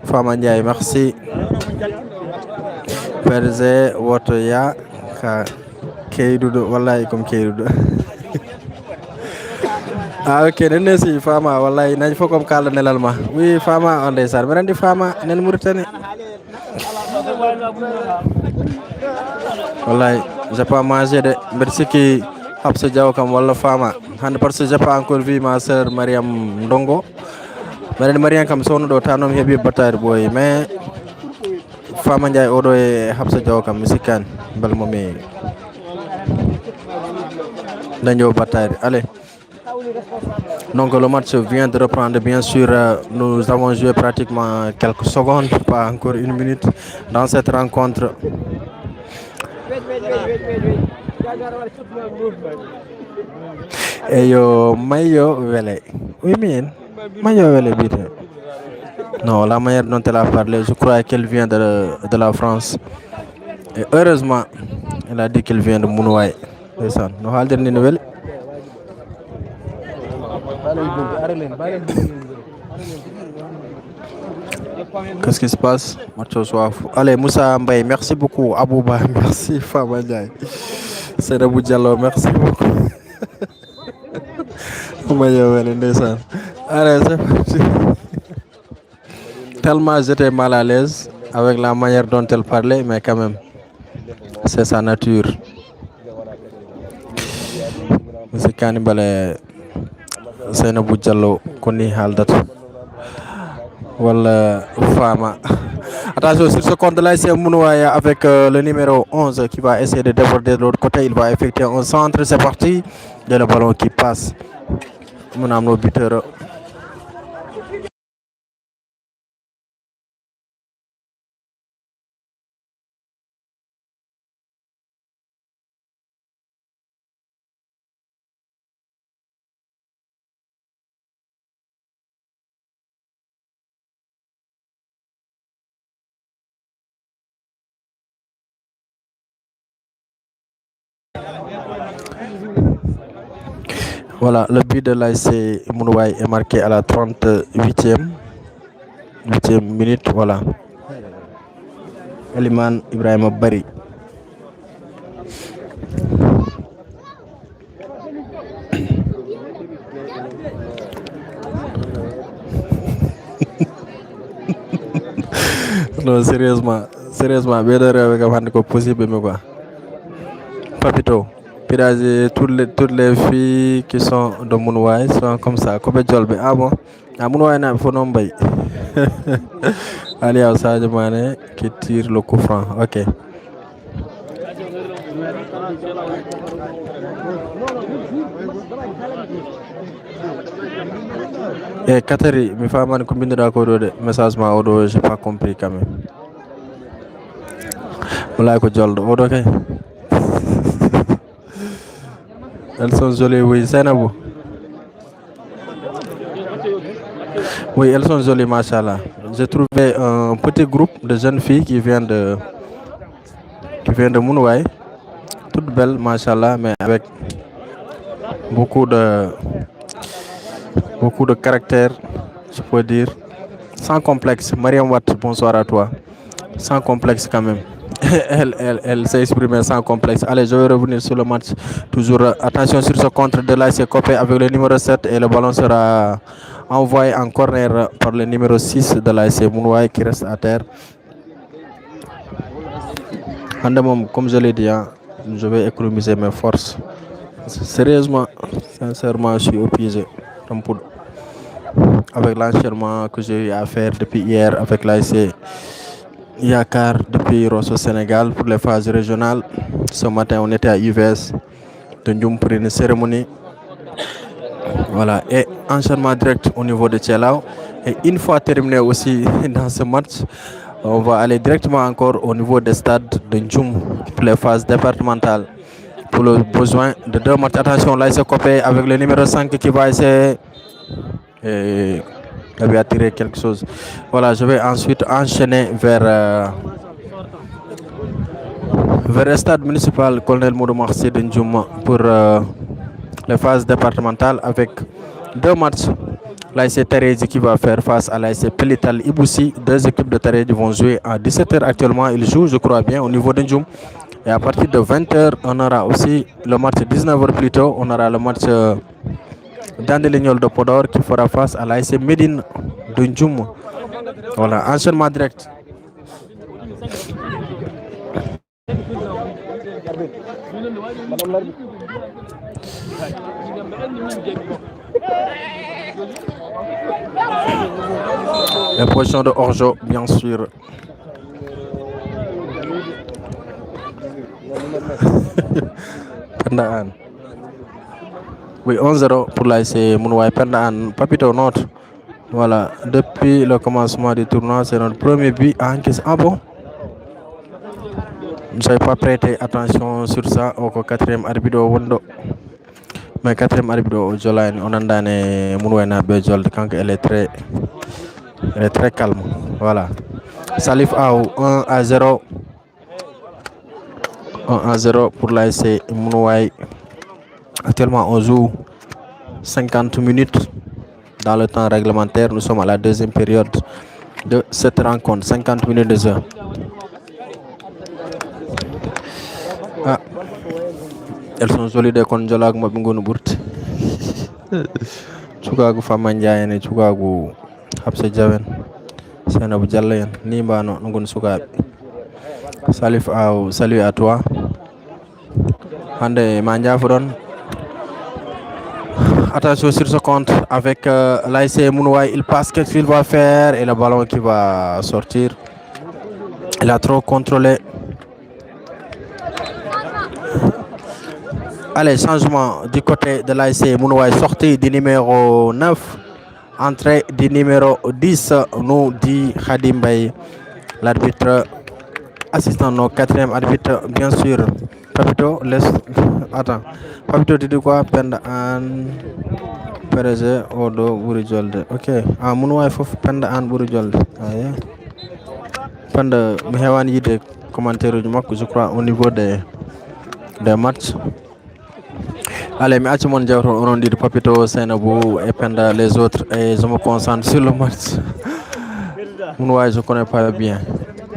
Fama Ndiaye, merci. Perze, Wotoya, Keidoudou, wallahi comme Keidoudou. Ah ok nene si Fama wallahi nañ fo comme kala nelal ma oui Fama on ndeysan mi randi Fama nen Mauritanie wallahi j'ai pas mangé de mbeɗa sikki Habsa Diaw kam walla Fama hande parce que j'ai pas encore vu ma sœur Mariam Ndongo mbeɗa Mariam kam sowno ɗo tanom heeɓi battari ɓooyi mais Fama Ndiaye oɗo e Habsa Diaw kam mi sikkani bel momi daño battari allez. Donc le match vient de reprendre, bien sûr, nous avons joué pratiquement quelques secondes, pas encore une minute dans cette rencontre. Et yo Mayo Vele, oui mais Mayo Vele bite. Non, la manière dont elle a parlé, je crois qu'elle vient de la France. Et heureusement, elle a dit qu'elle vient de Mounouaï. C'est ça. Nous avons des nouvelles. Qu'est-ce qui se passe? Allez, Moussa Mbaye, merci beaucoup. Abouba, merci. Fama Ndiaye. Seydou Diallo, merci beaucoup. Allez, c'est parti. Tellement j'étais mal à l'aise avec la manière dont elle parlait, mais quand même, c'est sa nature. Monsieur Kanibale. Seynabou Diallo koni haldata wala Fama. Attention sur ce compte là c'est Mounouaya avec le numéro 11 qui va essayer de déborder de l'autre côté. Il va effectuer un centre, c'est parti. Il y a le ballon qui passe. Mon âme buteur. Voilà, le but de l'ASC Mounouaï est marqué à la 38e minute. Voilà. Eliman Ibrahim Bari. Non, sérieusement, bien avec un possible, mais quoi. Papito. Toutes les filles qui sont de Mounouaï sont comme ça. Comme Djolbe. Ah bon? À Mounouaï, il faut non bay. Allez, Sadio Mané qui tire le coup franc. Ok. Et Katari, mes femmes, combien de message m'a odo, j'ai pas compris quand même. Voilà que Joldo, ok. Elles sont jolies, oui, c'est Nabou. Oui, elles sont jolies, machallah. J'ai trouvé un petit groupe de jeunes filles qui viennent de Mounouaï. Toutes belles, machallah, mais avec beaucoup de caractère, je peux dire. Sans complexe. Mariam Watt, bonsoir à toi. Sans complexe quand même. Elle s'est exprimée sans complexe. Allez, je vais revenir sur le match. Toujours attention sur ce contre de l'ASC Copé avec le numéro 7 et le ballon sera envoyé en corner par le numéro 6 de l'ASC Mounouaye qui reste à terre. Comme je l'ai dit, je vais économiser mes forces. Sérieusement, sincèrement, je suis épuisé. Avec l'enchaînement que j'ai eu à faire depuis hier avec l'ASC Yakar depuis Rosso Sénégal pour les phases régionales. Ce matin, on était à UVS de Ndioum pour une cérémonie. Voilà, et enchaînement direct au niveau de Tchelao. Et une fois terminé aussi dans ce match, on va aller directement encore au niveau des stades de Ndioum pour les phases départementales. Pour le besoin de 2 matchs. Attention, là il se copé avec le numéro 5 qui va essayer de attirer quelque chose. Voilà, je vais ensuite enchaîner vers le stade municipal Colonel Moudou Marcy de Ndioum pour les phases départementales avec 2 matchs. L'ASC Tarédi qui va faire face à l'ASC Pelital Iboussi. 2 équipes de Tarédi vont jouer à 17h actuellement. Ils jouent, je crois bien, au niveau de Ndioum. Et à partir de 20h, on aura aussi le match 19h plus tôt. On aura le match d'Andelignol de Podor qui fera face à l'ASC Médine de Ndioum. Voilà, enchaînement direct. La position de Orjo, bien sûr. Pendaan. Oui, 11-0 pour l'ASC Mounouaye. Pendaan, Papito, notre. Voilà, depuis le commencement du tournoi, c'est notre premier but à encaisser. Ah bon? Je n'avais pas prêté attention sur ça au 4e arbitre Wondo. Mais 4e arbitre Jolaine, on a donné Mounouaye na Bejol quand elle est très calme. Voilà. Salif Aou, 1-0. 1-0 pour l'ASC Mounouaye. Actuellement, on joue 50 minutes dans le temps réglementaire. Nous sommes à la 2e période de cette rencontre. 50 minutes de jeu. Ah. Elles sont jolies de Konjolag Mabingono Bourt. Chukagu Famanjayan et Chukagu Hapse Javen. Senabu Jalayan. Nimbano Ngun Suka. Salif Aou, salut à toi. Hande Manjafron. Attention sur ce compte avec l'ASC Mounouaye. Il passe, qu'est-ce qu'il va faire? Et le ballon qui va sortir. Il a trop contrôlé. Allez, changement du côté de l'ASC Mounouaye. Sortie du numéro 9. Entrée du numéro 10. Nous dit Khadim Baye. L'arbitre assistant, nos 4e arbitre, bien sûr. Papito, laisse. Attends. Papito, tu dis quoi? Penda an Pereze Odo Burijolde. Ok. Ah, Mounouaye fof Penda an Burijolde. Ah, yeah. Penda, Mehewan yide commentaire du match, je crois, au niveau des matchs. Allez, mais Achimon Diawro, on dit Papito, Senabou et Penda, les autres, et je me concentre sur le match. Mounouaye, je ne connais pas bien.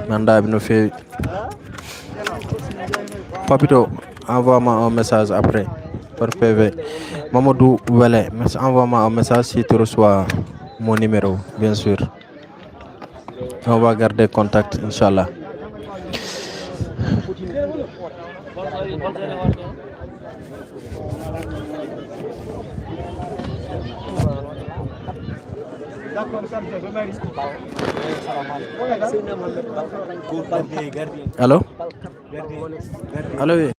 Nanda Abino fait. Papito, envoie-moi un message après, par PV. Mamadou Wele, envoie-moi un message si tu reçois mon numéro, bien sûr. On va garder contact, Inch'Allah. Allô? Allô, oui.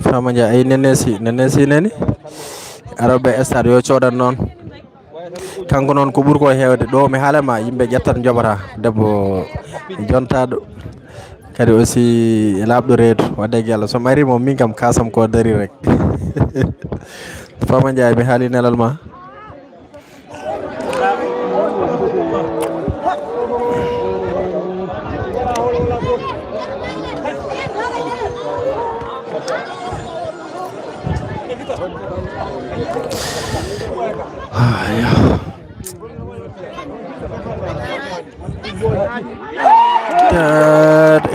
Famandia ay nenesi neni arabe stade yo codan non kanko noon ko ɓuri ko heewde ɗo mi haalama yimɓe ƴettat joɓata debbo jontaɗo kadi aussi laaɓɗo reedu wadde yallah somi ari moom min kam kasam ko dari rek Fama Ndiaye mi haali nelal ma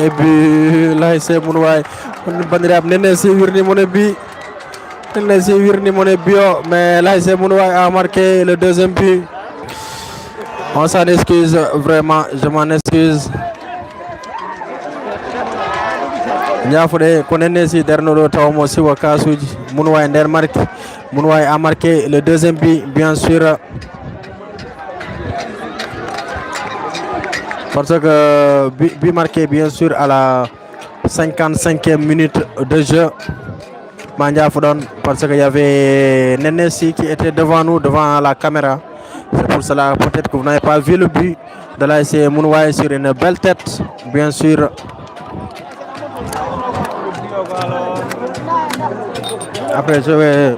et puis là c'est mon way bandirab nene si wirni mon bi nene si wirni mon bio mais là c'est mon way a marqué le deuxième but. On s'en excuse vraiment, je m'en excuse. Ñafude ko nene si dernoɗo tawmo siwa kasuji mun way nder marque mun way a marqué le deuxième but bien sûr. Parce que but marqué bien sûr à la 55e minute de jeu. Mandiafoudon parce qu'il y avait Nenesi qui était devant nous, devant la caméra. C'est pour cela peut-être que vous n'avez pas vu le but de l'ASC Mounouaye sur une belle tête, bien sûr. Après je vais...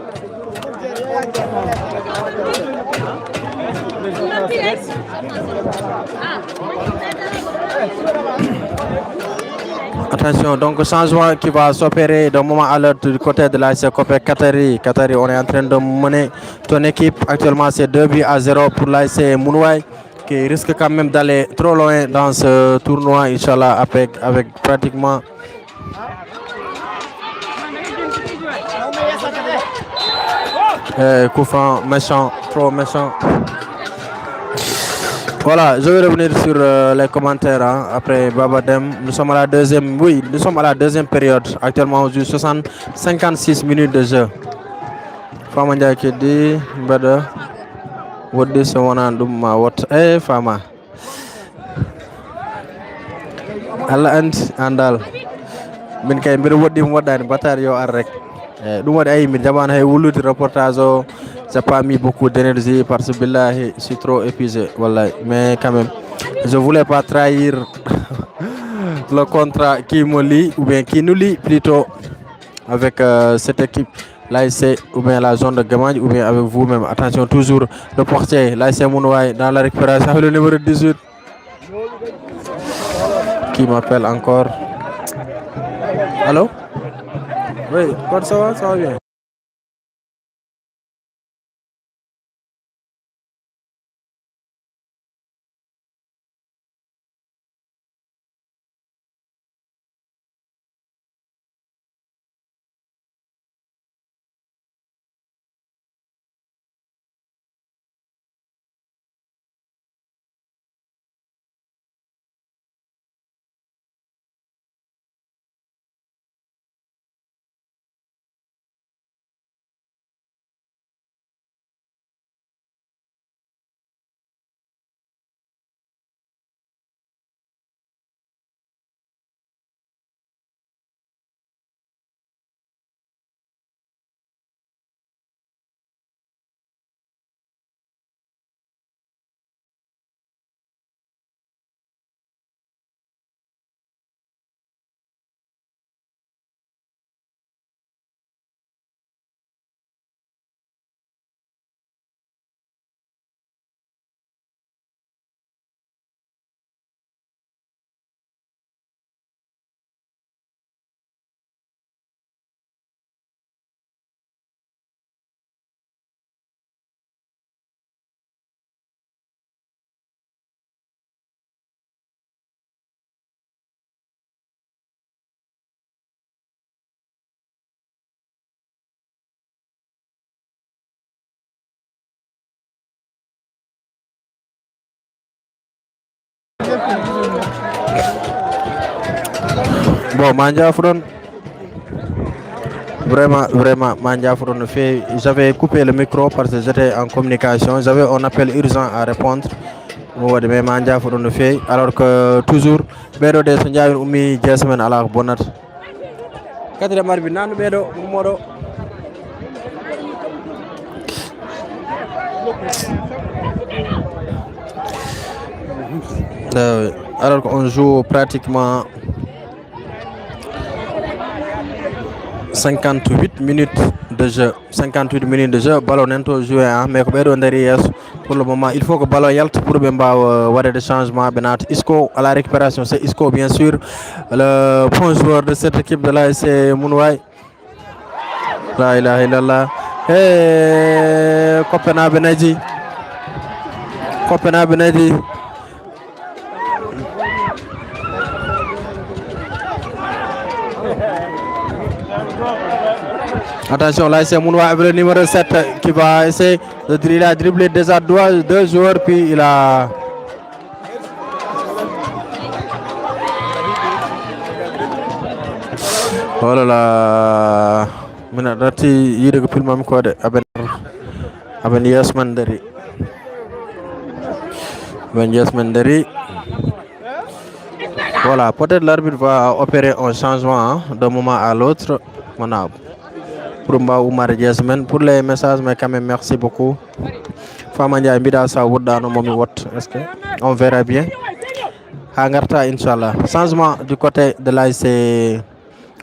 Attention, donc changement qui va s'opérer d'un moment à l'autre du côté de l'ASC Copec Katari. Katari, on est en train de mener ton équipe. Actuellement, c'est 2-0 pour l'ASC Mounouaye qui risque quand même d'aller trop loin dans ce tournoi, Inch'Allah, avec pratiquement... coup franc méchant, trop méchant. Voilà, je vais revenir sur les commentaires hein, après Babadem. Nous sommes à la deuxième, oui, nous sommes à la deuxième période. Actuellement, on joue 56 minutes de jeu. Fama Ndiaye qui dit, Bada, Wodi Sawana Duma Wat, Fama. Allah andal. Min kay mbir wodi mo wadani batar yo arrek. Dum wadi ay min jaban hay wuluti reportage o. J'ai pas mis beaucoup d'énergie parce que billahi, je suis trop épuisé. Voilà. Mais quand même, je voulais pas trahir le contrat qui me lie, ou bien qui nous lie plutôt avec cette équipe, l'ASC, ou bien la zone de Gamagne, ou bien avec vous-même. Attention, toujours le portier, l'ASC Mounouaye, dans la récupération, le numéro 18. Qui m'appelle encore. Allô? Oui, ça va bien. Bon, Mandiafoudon, vraiment, Mandiafoudon fait. J'avais coupé le micro parce que j'étais en communication. J'avais un appel urgent à répondre. Mais Mandiafoudon fait. Alors que toujours, Bédo de Sandiaï Oumi Jasmine à la bonne. Quatrième arbitre, Nan Bédo, Modo. Alors qu'on joue pratiquement 58 minutes de jeu. 58 minutes de jeu. Ballon n'est joué, hein, mais pour le moment, il faut que le ballon yalte pour avoir des changements. Isco à la récupération, c'est Isco bien sûr. Le bon joueur de cette équipe de là, c'est Mounouaï. La ilaha illallah. Hey, Kopena Benedi. Kopena Benedi. Attention, là c'est Mounouaï avec le numéro 7 qui va essayer de dribbler déjà deux joueurs, puis il a... Oh là là, mina dati yide ko pilmam ko de aben Yasman dari. Voilà, peut-être l'arbitre va opérer un changement, hein, d'un moment à l'autre. Voilà. Pour Oumar Yasman, pour les messages, mais quand même merci beaucoup. Famania Mbida sa wudano momi wot. Est-ce que on verra bien? Hangarta Inch'Allah. Changement du côté de l'ASC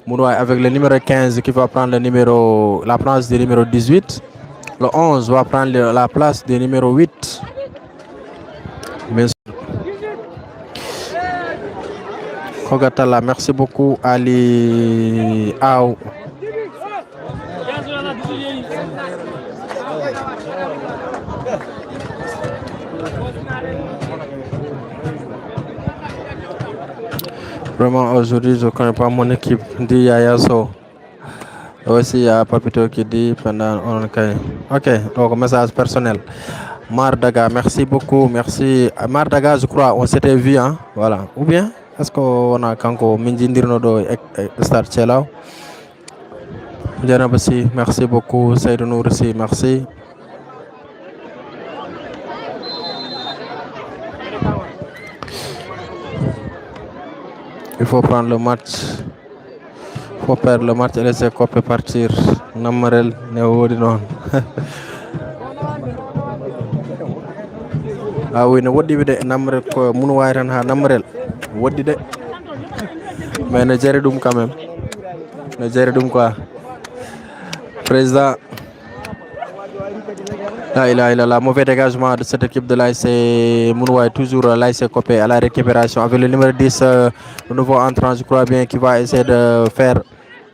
Mounouaï avec le numéro 15 qui va prendre la place du numéro 18. Le 11 va prendre la place du numéro 8. Bien sûr. Kogatala, merci beaucoup Ali Aou. Vraiment, aujourd'hui, je ne connais pas mon équipe, dit Yaya So. Aussi, il y a Papito qui dit pendant... Ok, donc message personnel. Mardaga, merci beaucoup, merci. Mardaga, je crois, on s'était vu, hein, voilà. Ou bien, est-ce qu'on a Kanko Mindindirno do Start Chelao? Djanabasi, merci beaucoup. Saïdou Noursi, merci. Il faut prendre le match. Il faut perdre le match et laisser Kopé partir. Namarel, Néo-Dinon. Ah oui, ne wodi de Namarel ko Mounouaï tan ha Namarel. Wodi de. Mais ne gère dum quand même. Ne gère dum quoi. Président. Là, il a la mauvais dégagement de cette équipe de l'ASC Mounouaï, toujours l'ASC Kopé à la récupération avec le numéro 10, le nouveau entrant, je crois bien, qui va essayer de faire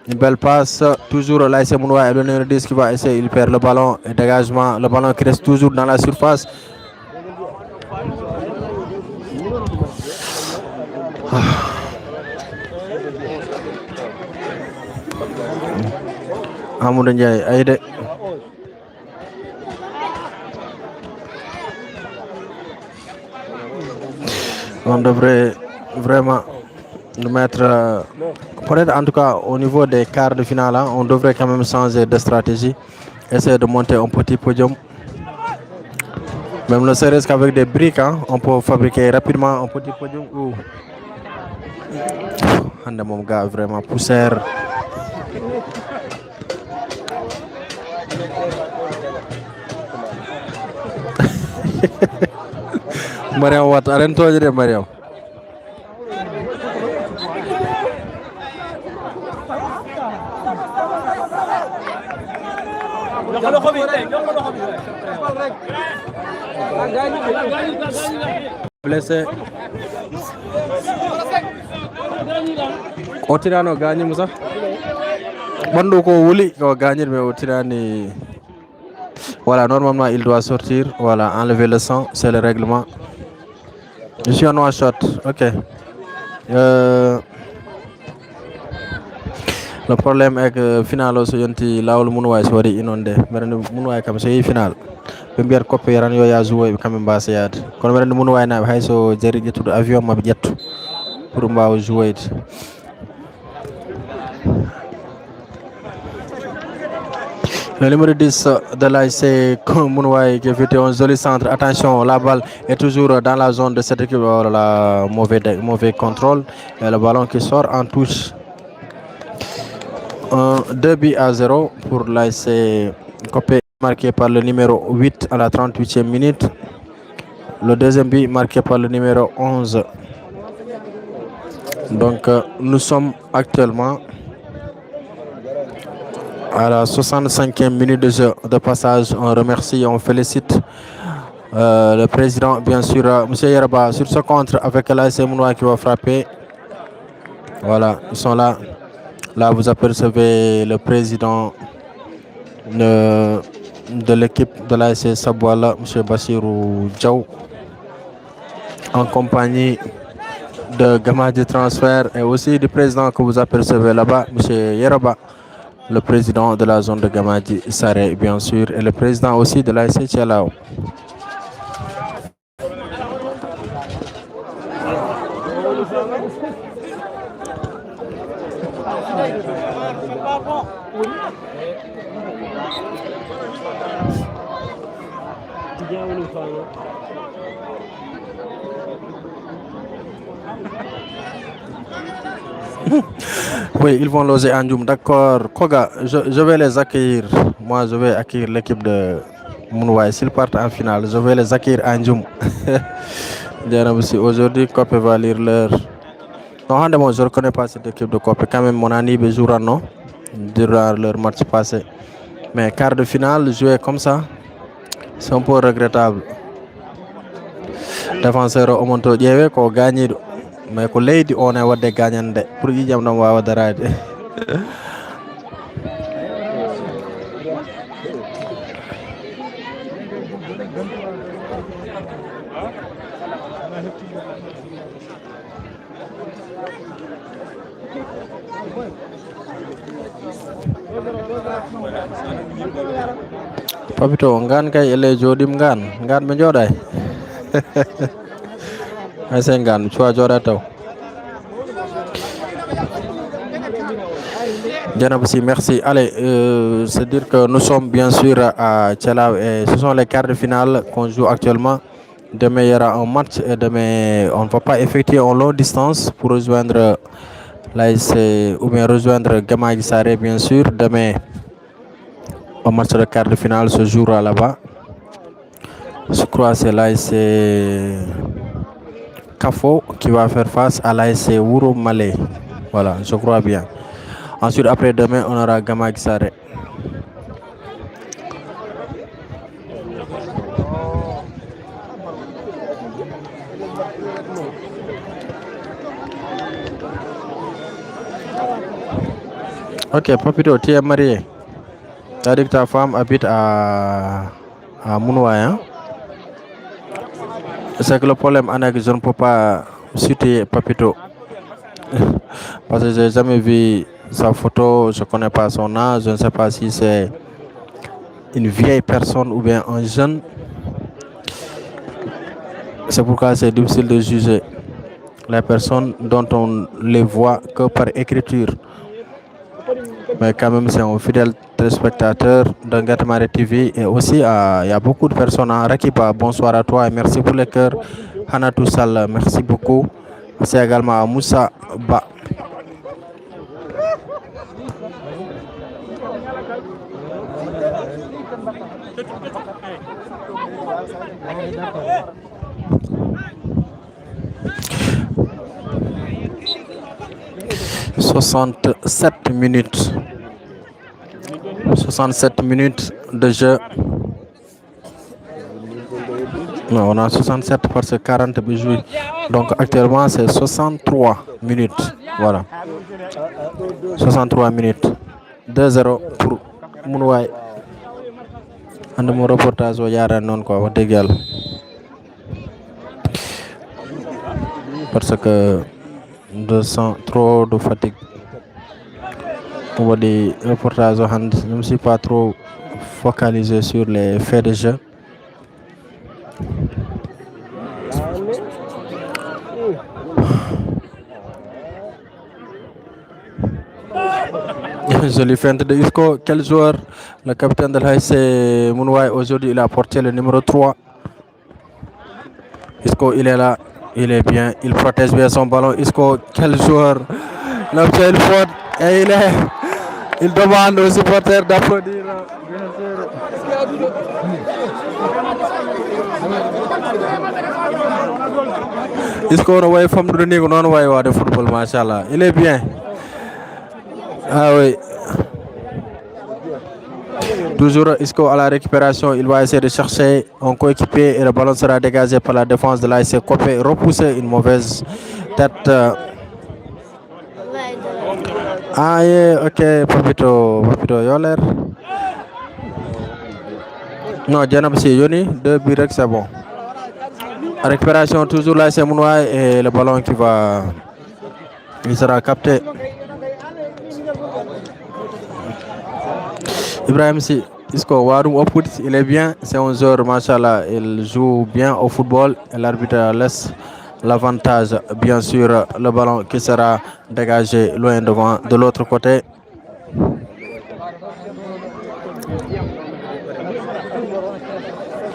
une belle passe. Toujours l'ASC Mounouaï, le numéro 10 qui va essayer, il perd le ballon et dégagement, le ballon qui reste toujours dans la surface. Amadou Ndiaye, Aïde. On devrait vraiment nous mettre, peut-être en tout cas au niveau des quarts de finale, hein, on devrait quand même changer de stratégie, essayer de monter un petit podium. Même ne serait-ce qu'avec des briques, hein, on peut fabriquer rapidement un petit podium. Mon gars, vraiment poussière. Mariam Wat, arrête-toi de dire Mariam. Blessé. Otirano gagné Moussa. Bando ko wuli ko gagné mais Otirani. Voilà, normalement il doit sortir. Voilà, enlever le sang, c'est le règlement. Je suis en one shot, ok. Le problème est que final aussi yonti lawol Mounouaï soit inondé. Mais Mounouaï comme c'est final. Pembiar Kopé ran yo ya jouer quand même basse yad. Kon mais Mounouaï na hay so jeri jetu avion ma jettu pour mbaw jouer. Le numéro 10 de l'ASC Mounouaï qui fait un joli centre. Attention, la balle est toujours dans la zone de cette équipe. La mauvais contrôle. Et le ballon qui sort en touche. 2-0 pour l'ASC Kopé, marqué par le numéro 8 à la 38e minute. Le deuxième but marqué par le numéro 11. Donc nous sommes actuellement à la 65e minute de jeu de passage. On remercie, on félicite le président, bien sûr, M. Yerba, sur ce contre avec l'AS Mounoua qui va frapper. Voilà, ils sont là. Là, vous apercevez le président de l'équipe de l'AS Sabouala, M. Bassirou Diaw, en compagnie de Gamadi Transfert et aussi du président que vous apercevez là-bas, M. Yerba, le président de la zone de Gamadi Saré, bien sûr, et le président aussi de l'AS Tchalao. Oui, ils vont loger en Djoum. D'accord. Koga, je vais les accueillir. Moi, je vais accueillir l'équipe de Mounouaï. S'ils partent en finale, je vais les accueillir en Djoum. Aujourd'hui, Copé va lire leur... Non, je ne reconnais pas cette équipe de Copé. Quand même, mon ami jouera, non, durant leur match passé. Mais quart de finale, jouer comme ça, c'est un peu regrettable. Défenseur Omonto Diewe ko gagné, mais ko leydi on e wadde gagnande pour yijam dam wawa darade. Papito ngan kay ele jodim ngan be joday. Ngan choa joda taw. Merci. Allez, c'est dire que nous sommes bien sûr à Tchalao et ce sont les quarts de finale qu'on joue actuellement. Demain il y aura un match et demain on ne va pas effectuer en longue distance pour rejoindre l'AS ou bien rejoindre Gamadi Saré bien sûr. Demain un match de quart de finale se jouera là-bas. Je crois que c'est l'AS Kafo qui va faire face à l'AS Wouro Malé. Voilà, je crois bien. Ensuite, après demain, on aura Gamadi Saré. Ok, Papito, tu es marié. Tu dit que ta femme habite à Mounouaï, hein? C'est que le problème, Anna, je ne peux pas citer Papito. Parce que je n'ai jamais vu sa photo, je ne connais pas son âge, je ne sais pas si c'est une vieille personne ou bien un jeune. C'est pourquoi c'est difficile de juger les personnes dont on les voit que par écriture. Mais quand même, c'est un fidèle téléspectateur de Ngatamare TV. Et aussi, il y a beaucoup de personnes. Rakiba, bonsoir à toi et merci pour les cœurs. Hanatou Sall, merci beaucoup. C'est également à Moussa Ba. « 67 minutes. 67 minutes de jeu. Non, on a 67 parce que 40 joués. Donc actuellement c'est 63 minutes. Voilà. 63 minutes. 2-0 pour Mounouaï. And mon reportage au Yara non quoi, dégal. Parce que 200 trop de fatigue. Pour des reportages, je ne me suis pas trop focalisé sur les faits de jeu. Jolie feinte de Isco. Quel joueur? Le capitaine de l'AS Mounouaï aujourd'hui, il a porté le numéro 3. Isco, il est là. Il est bien, il protège bien son ballon. Isco, quel joueur! Il a fait une faute et il demande aux supporters d'applaudir. Bien sûr. Isco no way famɗude ni ko noon wawi wade football machallah. Il est bien. Ah oui. Toujours Isco à la récupération, il va essayer de chercher un coéquipier et le ballon sera dégagé par la défense de l'ASC Copé. Repousser une mauvaise tête. Ah yeah, ok, Papito Yoler. Non, Djanab c'est Yoni, 2 buts c'est bon. Récupération toujours l'ASC Mounouaye et le ballon il sera capté. Ibrahim Si, Isco Warum Oput, il est bien, c'est un joueur, machallah, il joue bien au football et l'arbitre laisse l'avantage, bien sûr, le ballon qui sera dégagé loin devant, de l'autre côté.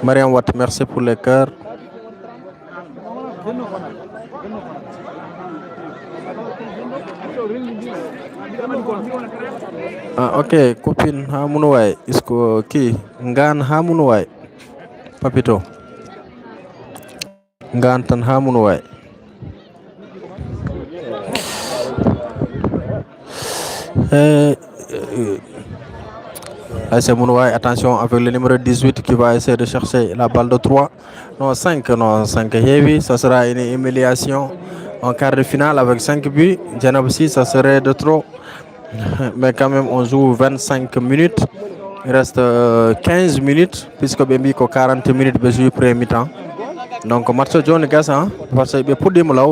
Mariam Watt, merci pour les cœurs. Ah, ok, copine Hamunouay, Isco qui Ngan Hamunouay, Papito Ngan Tan Hamunouay. ASC Mounouaye, attention avec le numéro 18 qui va essayer de chercher la balle de 3. Non, 5 heavy, ça sera une humiliation en quart de finale avec 5 buts. Djanab 6, ça serait de trop. Mais quand même, on joue 25 minutes. Il reste 15 minutes, puisque Bembi a 40 minutes de jouer premier mi-temps. Donc, match John Gassa, parce que pour dire là,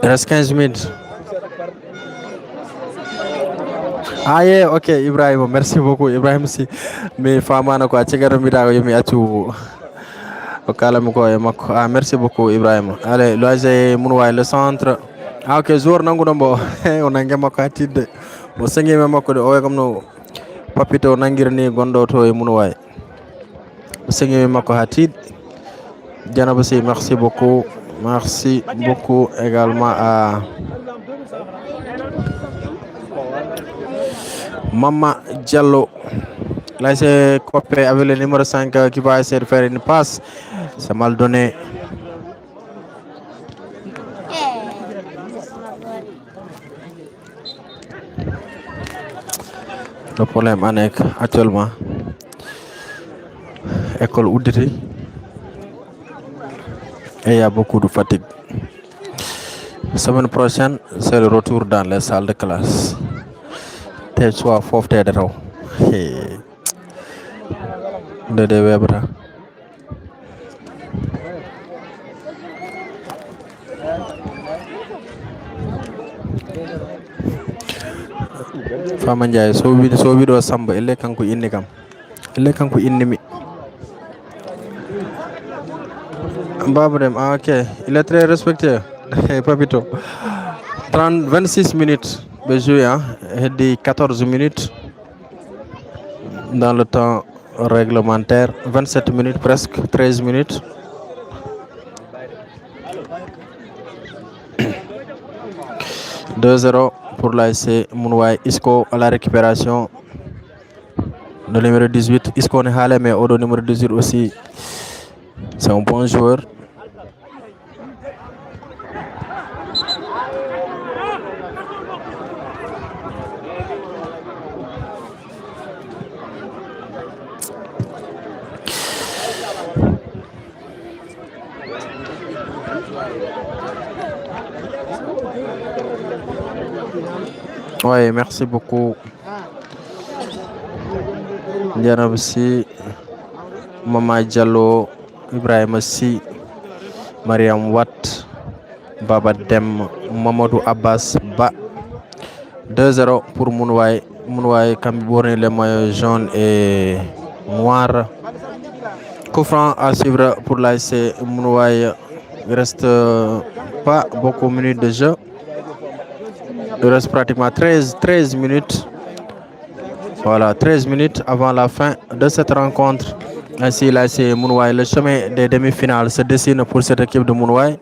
il reste 15 minutes. Ah yeah, ok, Ibrahim, merci beaucoup. Ibrahim Si, mais Famana quoi, ah, merci beaucoup, Ibrahim. Allez, l'ASC Mounouaye, le centre. Ah ok, jour nangudombo, on a ngema katide. Bo sengi me makko de o comme no Papito nangirni gondo to e Mounouaye. Sengi me makko hatid. Djanab Si, merci beaucoup. Merci beaucoup également à Mama Diallo. Là c'est Copé avec le numéro 5 qui va essayer de faire une passe. C'est mal donné. Le problème avec actuellement, école Oudiri, et il y a beaucoup de fatigue. Semaine prochaine, c'est le retour dans les salles de classe. T'es soit fort, t'es de raw. De Webra. Fama Ndiaye so wido Samba elle kanko inni kam elle kanko inni mi Babadem. Ah, ok, il est très respecté. Papito 26 minutes de jouer, hein, et dit 14 minutes dans le temps réglementaire, 27 minutes presque, 13 minutes. « 2-0 pour l'ASC Mounouaye. Isco à la récupération. Le numéro 18, Isco n'est pas mais au numéro 18 aussi, c'est un bon joueur. Oui, merci beaucoup. Djanab Si, Mama Diallo, Ibrahim Si, Mariam Watt, Baba Dem, Mamadou Abbas Ba. 2-0 pour Mounouaye. Mounouaye Kambibourne, les maillots jaunes et noirs. Coup franc à suivre pour l'ASC Mounouaye. Il reste pas beaucoup de minutes de jeu. Il reste pratiquement 13 minutes. Voilà, 13 minutes avant la fin de cette rencontre. Ainsi, là, c'est Mounouaye. Le chemin des demi-finales se dessine pour cette équipe de Mounouaye.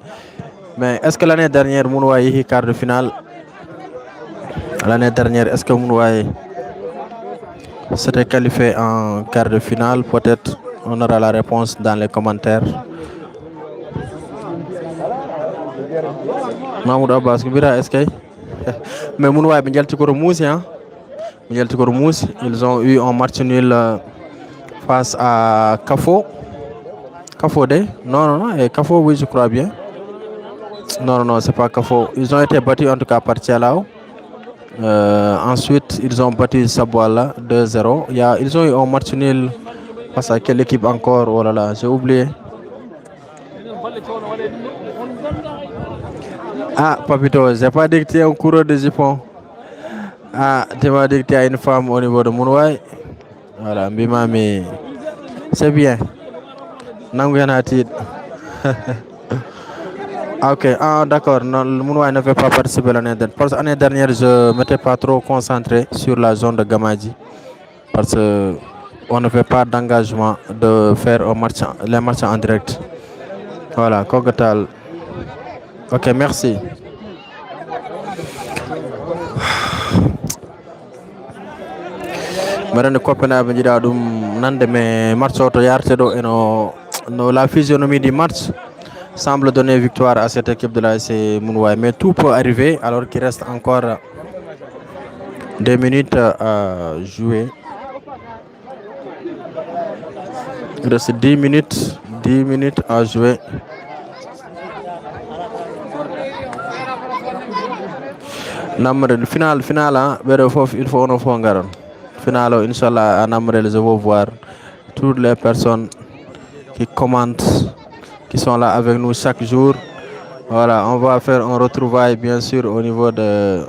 Mais est-ce que l'année dernière, Mounouaye est quart de finale? L'année dernière, est-ce que Mounouaye s'était qualifié en quart de finale. Peut-être on aura la réponse dans les commentaires. Mahmoud Abbas, est-ce que mais Mounouaï, ils ont eu un match nul face à Kafo. Kafo D? Non, et Kafo, oui, je crois bien. Non, c'est pas Kafo. Ils ont été battus en tout cas par Tialao. Ensuite, ils ont battu Sabouala 2-0. Ils ont eu un match nul face à quelle équipe encore? Oh là là, j'ai oublié. Ah, Papito, j'ai pas dit que tu es un coureur de Japon. Ah, tu m'as dit que tu as une femme au niveau de Mounouaï. Voilà, Mbimami. C'est bien. Nanguyanati. Ok, d'accord. Le Mounouaï ne fait pas participer l'année dernière. Parce que l'année dernière, je ne m'étais pas trop concentré sur la zone de Gamadji. Parce qu'on ne fait pas d'engagement de faire les matchs en direct. Voilà, Kogatal. Ok, merci. La physionomie du match semble donner victoire à cette équipe de l'AS Mounouaï. Mais tout peut arriver alors qu'il reste encore 2 minutes à jouer. Il reste 10 minutes à jouer. Final, il faut un fongaron. Final, Inch'Allah, à Namrel, je vais voir toutes les personnes qui commentent, qui sont là avec nous chaque jour. Voilà, on va faire un retrouvaille bien sûr au niveau de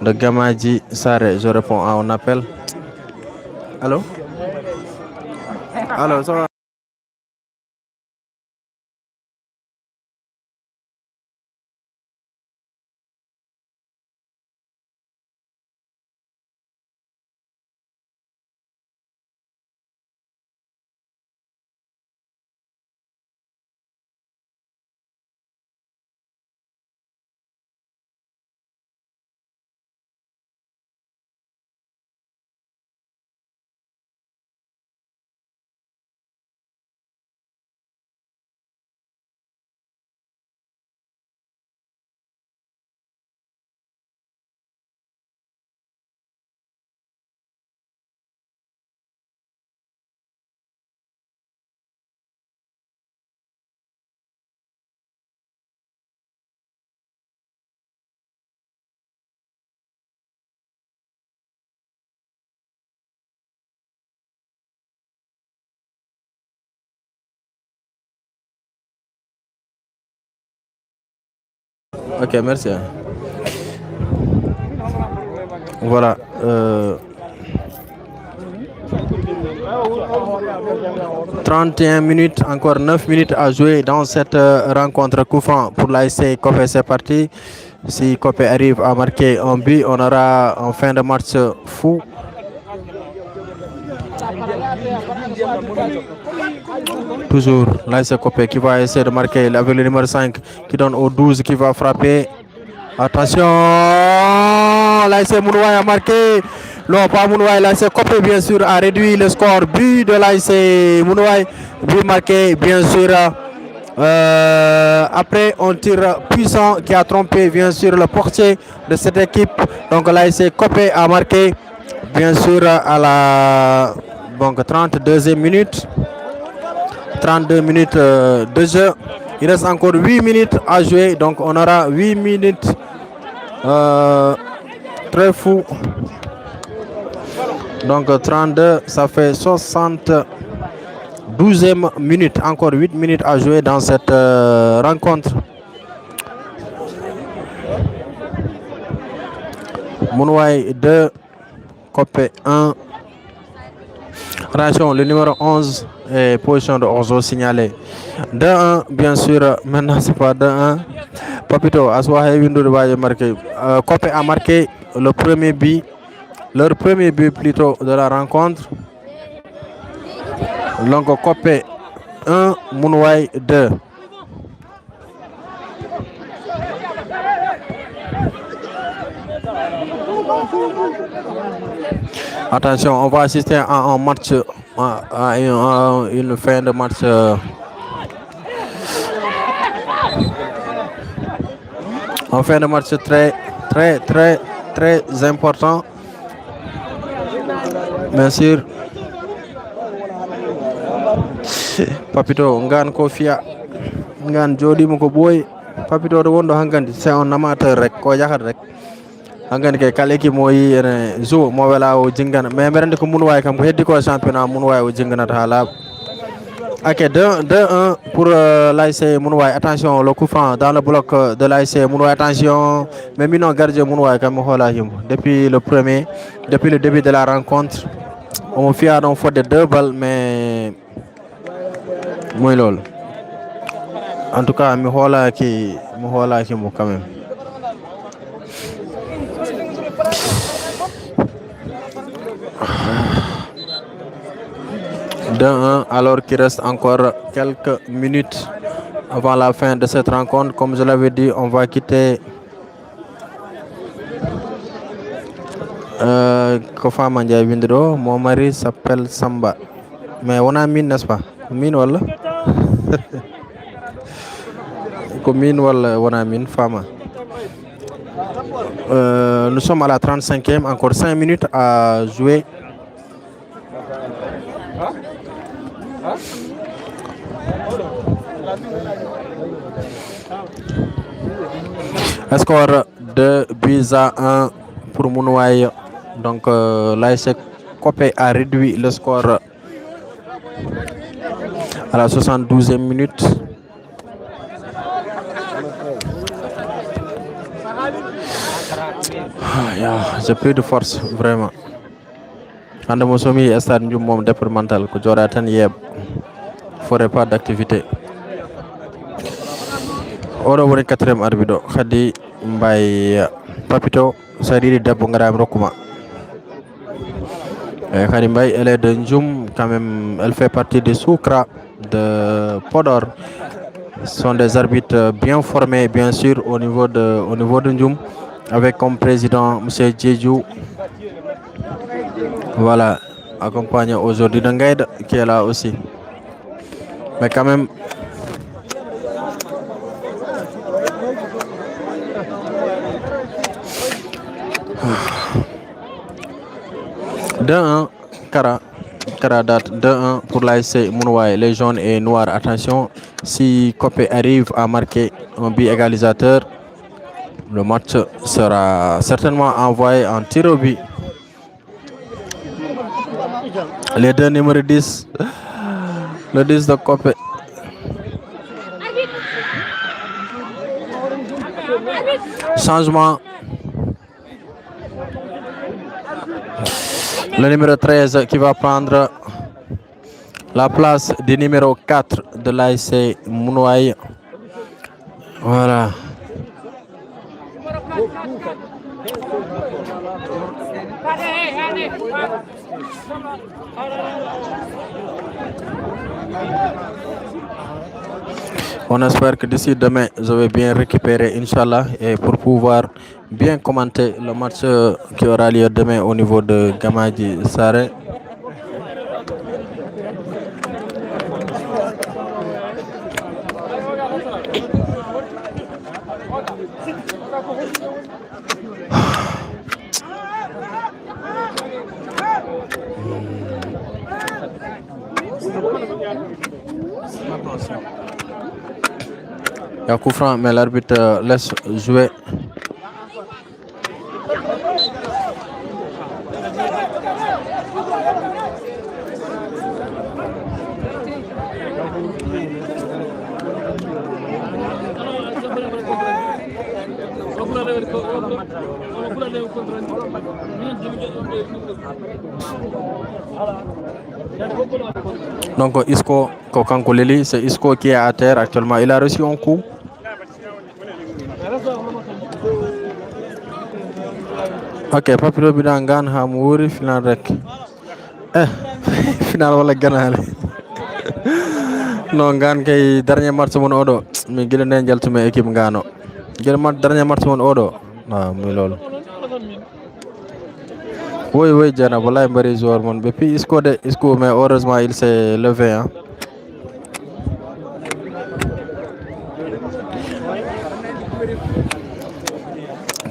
Gamadji Sare. Je réponds à un appel. Allô, ça va? Ok, merci. Voilà. 31 minutes, encore 9 minutes à jouer dans cette rencontre coup franc pour l'ASC Copé. C'est parti. Si Copé arrive à marquer un but, on aura en fin de match fou. Toujours l'ASC Copé qui va essayer de marquer avec le numéro 5 qui donne au 12 qui va frapper. Attention, l'ASC Mounouaï a marqué. Non, pas Mounouaï, l'ASC Copé bien sûr a réduit le score. But de l'ASC Mounouaï, but marqué bien sûr. Après un tir puissant qui a trompé bien sûr le portier de cette équipe. Donc l'ASC Copé a marqué bien sûr à la 32e minute. 32 minutes de jeu. Il reste encore 8 minutes à jouer. Donc on aura 8 minutes très fou. Donc 32, ça fait 72e minute. Encore 8 minutes à jouer dans cette rencontre. Mounouaï 2, Copé 1. Attention, le numéro 11 est position de Orzo signalé. 2-1, bien sûr. Maintenant, c'est pas 2-1. Papito, Aswahe Window de marqué. Copé a marqué le premier but. Leur premier but plutôt de la rencontre. Donc, Copé 1, Mounouaï 2. Attention, on va assister à un match, à une fin de match. En fin de match très important. Bien sûr. Papito ngan ko fiya ngan jodi mo ko boy papito do wondo hangandi c'est un amateur rek ko jahat rek hangandi ke kala ki moyi ene zo mo wala o jingana mais merande ko mun way kam ko heddi ko championnat mun way o jingana hala. OK 2-1 pour l'ASC Mounouaye. Attention, le coup franc dans le bloc de l'ASC Mounouaye. Attention, mais non gardien Mounouaye comme depuis le début de la rencontre. On fait un faute de 2 balles, mais moi lol. En tout cas, mi hola ki mo quand même. Alors qu'il reste encore quelques minutes avant la fin de cette rencontre. Comme je l'avais dit, on va quitter Kofa Mandja Vindro. Mon mari s'appelle Samba. Mais on a mine, n'est-ce pas? Mine wala? Mine wala on a mine femme. Nous sommes à la 35e, encore 5 minutes à jouer. Score 2-1 pour Mounouaye. Donc l'ASC Copé a réduit le score à la 72e minute. J'ai plus de force vraiment. Ande mo somi stade njum mom départemental ko jora tan yeb ferait pas d'activité. Oro woni 4e arbitre khadi mbay papito sariri debbo ngaram rokuma. Khadi mbay elle est de Ndjoum quand même, elle fait partie des Soukra de Podor. Ce sont des arbitres bien formés bien sûr au niveau de Ndjoum avec comme président monsieur Djedjou. Voilà, accompagné aujourd'hui d'Angaïd qui est là aussi. Mais quand même, d'un 1, Kara date 2-1 pour l'ASC Mounouaye, les jaunes et noirs. Attention, si Copé arrive à marquer un but égalisateur, le match sera certainement envoyé en tir au but. Les deux numéros 10, le 10 de Copé. Changement. Le numéro 13 qui va prendre la place du numéro 4 de l'ASC Mounouaye. Voilà. On espère que d'ici demain, je vais bien récupérer, Inch'Allah, et pour pouvoir bien commenter le match qui aura lieu demain au niveau de Gamadji Saré. Il y a coup franc, mais l'arbitre laisse jouer. Donc Isco Kokankoleli, c'est Isco qui est à terre actuellement. Il a reçu un coup. Ok, Papilo Bidangan Hamouri, final rek. Final wala ganale. Non, Gan kay dernier match mon odo. Mi gëna ne jaltuma équipe ngano. Gëna match dernier match mon odo. Waaw muy lolu. Oui, Diana, voilà, Mbari joueur, mon. Et puis, Isco, mais heureusement, il s'est levé. Hein.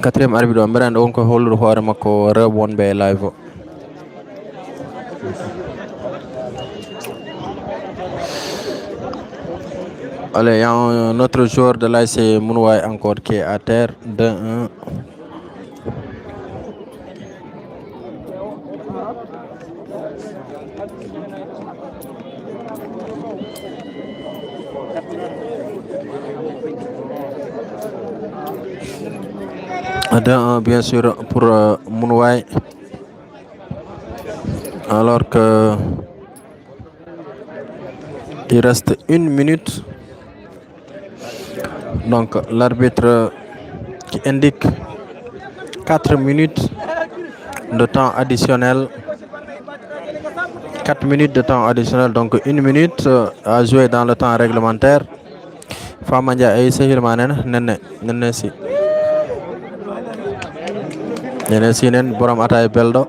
Quatrième arbitre, Mbari, on ko hollu hoore makko rebon be live. Allez, il y a un autre joueur de l'AC Mounouaï encore qui est à terre. 2-1. Bien sûr pour Mounouaï. Alors que il reste 1 minute. Donc l'arbitre qui indique 4 minutes de temps additionnel. 4 minutes de temps additionnel, donc 1 minute à jouer dans le temps réglementaire. Famandia et Sehil Manen, Nene si. Nene si nen borom atay beldo.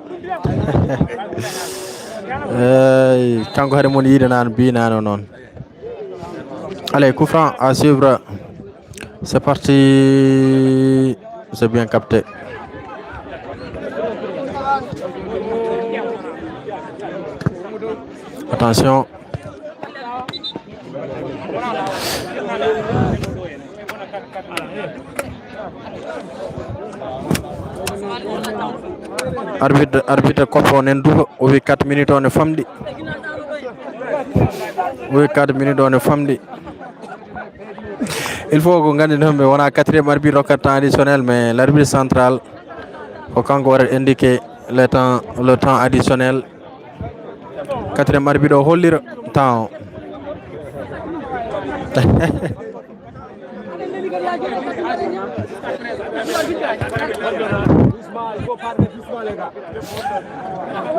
Kanko hade mon yide nan bi nan non. Allez, coup franc à suivre. C'est parti. C'est bien capté. Attention. Arbitre Kopo Nendu, oui 4 minutes on est famdi. Oui 4 minutes on est famdi. Il faut qu'on gagne on a 4e arbitre au temps additionnel, mais l'arbitre central au Congo indiqué le temps additionnel. 4e arbitre au holir temps.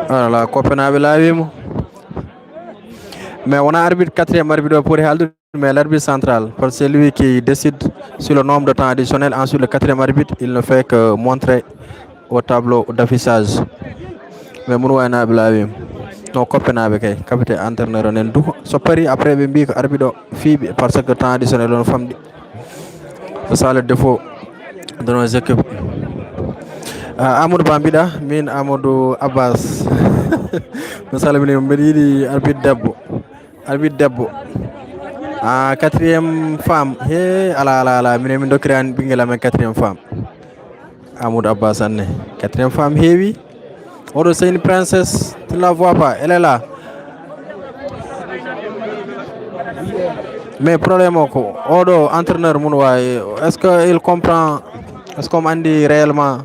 Voilà, Copenhague là, mais on a arbitre 4e arbitre pour Haldu, mais l'arbitre central, parce que c'est lui qui décide sur le nombre de temps additionnel. Ensuite, le 4e arbitre, il ne fait que montrer au tableau d'affichage. Mais Mounouaï n'a pas vu. Donc Copenhague, capitaine entraîneur Nendu. So pari après Bimbi arbitre Fibi parce que temps additionnel on femme. C'est ça le défaut de nos équipes. Amadou Bambida, min Amadou Abbas. Nous saluons arbitre Debbo. Arbitre Debbo. 4e femme. Hey, ala, min do créer bingela men 4e femme. Amadou Abbas anne. 4e femme heavy. Odo c'est une princesse, tu ne la vois pas, elle est là. Mais problème Odo entraîneur Mounouaï, est-ce qu'il comprend, est-ce qu'on dit réellement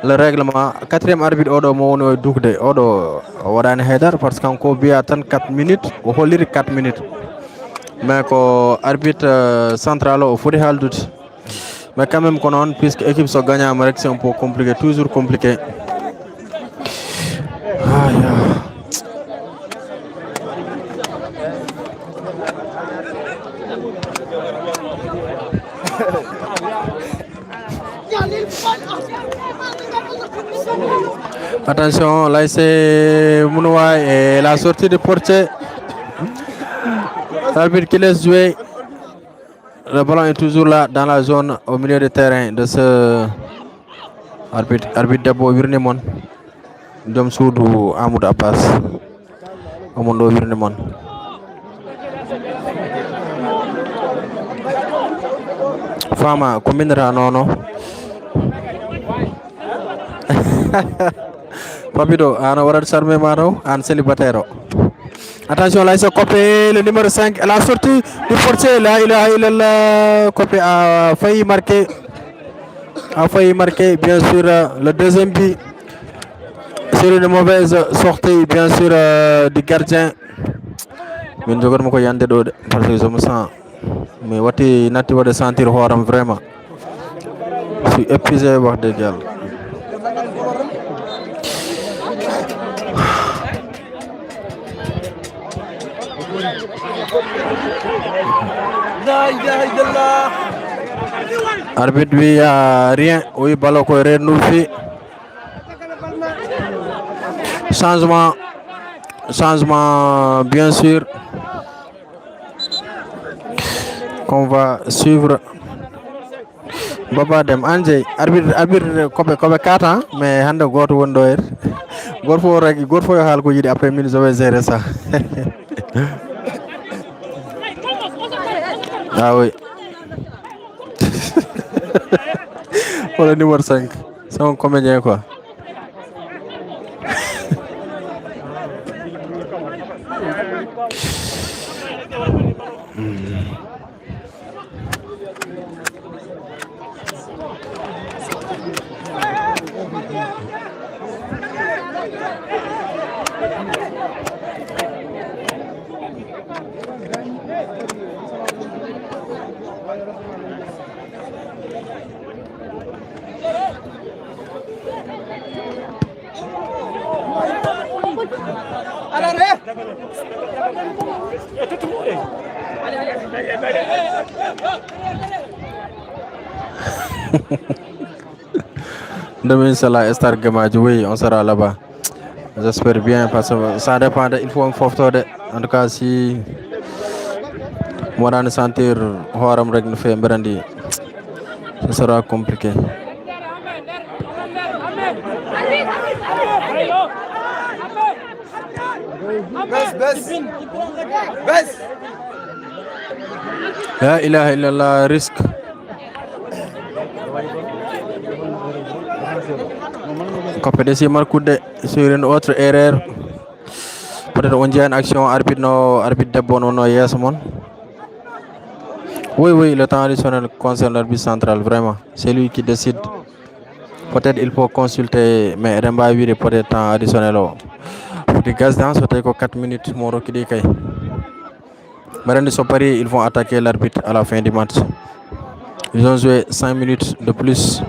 le règlement? 4e arbitre Odo Mounouaï Doukde, Odo Wadane Haidar parce qu'on a 4 minutes, au holir 4 minutes. Mais ko arbitre central au Fodi Haldout. Mais quand même qu'on puisque l'équipe se gagne à Marek, c'est un peu compliqué, toujours compliqué. Attention, là c'est Mounouaï et la sortie de Portier. L'arbitre qui laisse jouer. Le ballon est toujours là dans la zone au milieu du terrain de ce arbitre Dabo Virnemon. Dom Soudou Amadou Abbas. Amadou Virnemon. Fama, combien non? Papido, ana warat charmé mano, an célibataire. Attention, là il se copé le numéro 5, elle a sorti du Portier, là il a copé a failli marquer. Bien sûr le deuxième but sur une mauvaise sortie bien sûr du gardien. Mais je ne sais pas parce que je me sens mais wati nati de sentir horam vraiment. Je suis épuisé wax de gel. Arbitre lui a rien, oui ballon ko renouvelé. Changement bien sûr qu'on va suivre. Baba Dem Anje arbitre kobe 4 ans mais hande goto won do goto fo ragi goto fo yo hal ko yidi après min je vais gérer ça. Ah oui. Voilà numéro 5. C'est un comédien quoi. Demain c'est la Star Gamage, oui, on sera là-bas. J'espère bien parce que ça dépend, il faut un photo de. En tout cas, si moi on sentir horam rek no fe brandi, ce sera compliqué. Bes. La ilaha illallah, risque. Compétence marquée sur une autre erreur. Peut-être on dit une action arbitre de bon non yes mon. Oui, le temps additionnel concerne l'arbitre central, vraiment. C'est lui qui décide. Peut-être il faut consulter, mais Remba Vire peut-être temps additionnel. Pour des gaz dans 4 minutes, mon roki de kay. Marandi Sopari, ils vont attaquer l'arbitre à la fin du match. Ils ont joué 5 minutes de plus.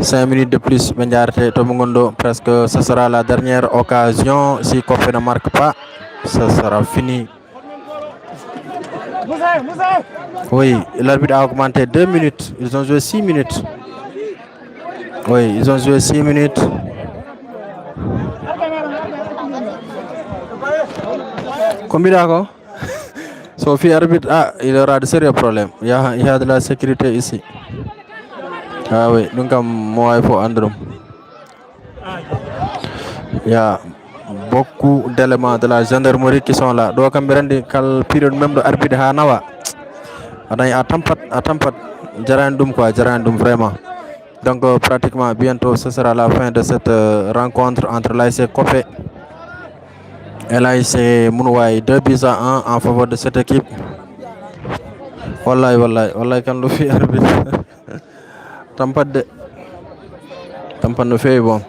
5 minutes de plus, Benjarte Tomongondo, presque ce sera la dernière occasion. Si Kopé ne marque pas, ça sera fini. Oui, l'arbitre a augmenté 2 minutes. Ils ont joué 6 minutes. Oui, ils ont joué 6 minutes. Combien d'accord? Sophie arbitre, il aura de sérieux problèmes. Il y a de la sécurité ici. Ah oui, donc moi il faut Androm. Il y a beaucoup d'éléments de la gendarmerie qui sont là. Donc Mirandi kal période même de arbitre Hanawa. À tempat jarandum vraiment. Donc pratiquement bientôt ce sera la fin de cette rencontre entre l'AIC Kopé et l'AIC Mounouaï. 2-1 en faveur de cette équipe. Wallahi kan lu fi arbitre. Tampat no feewi bon.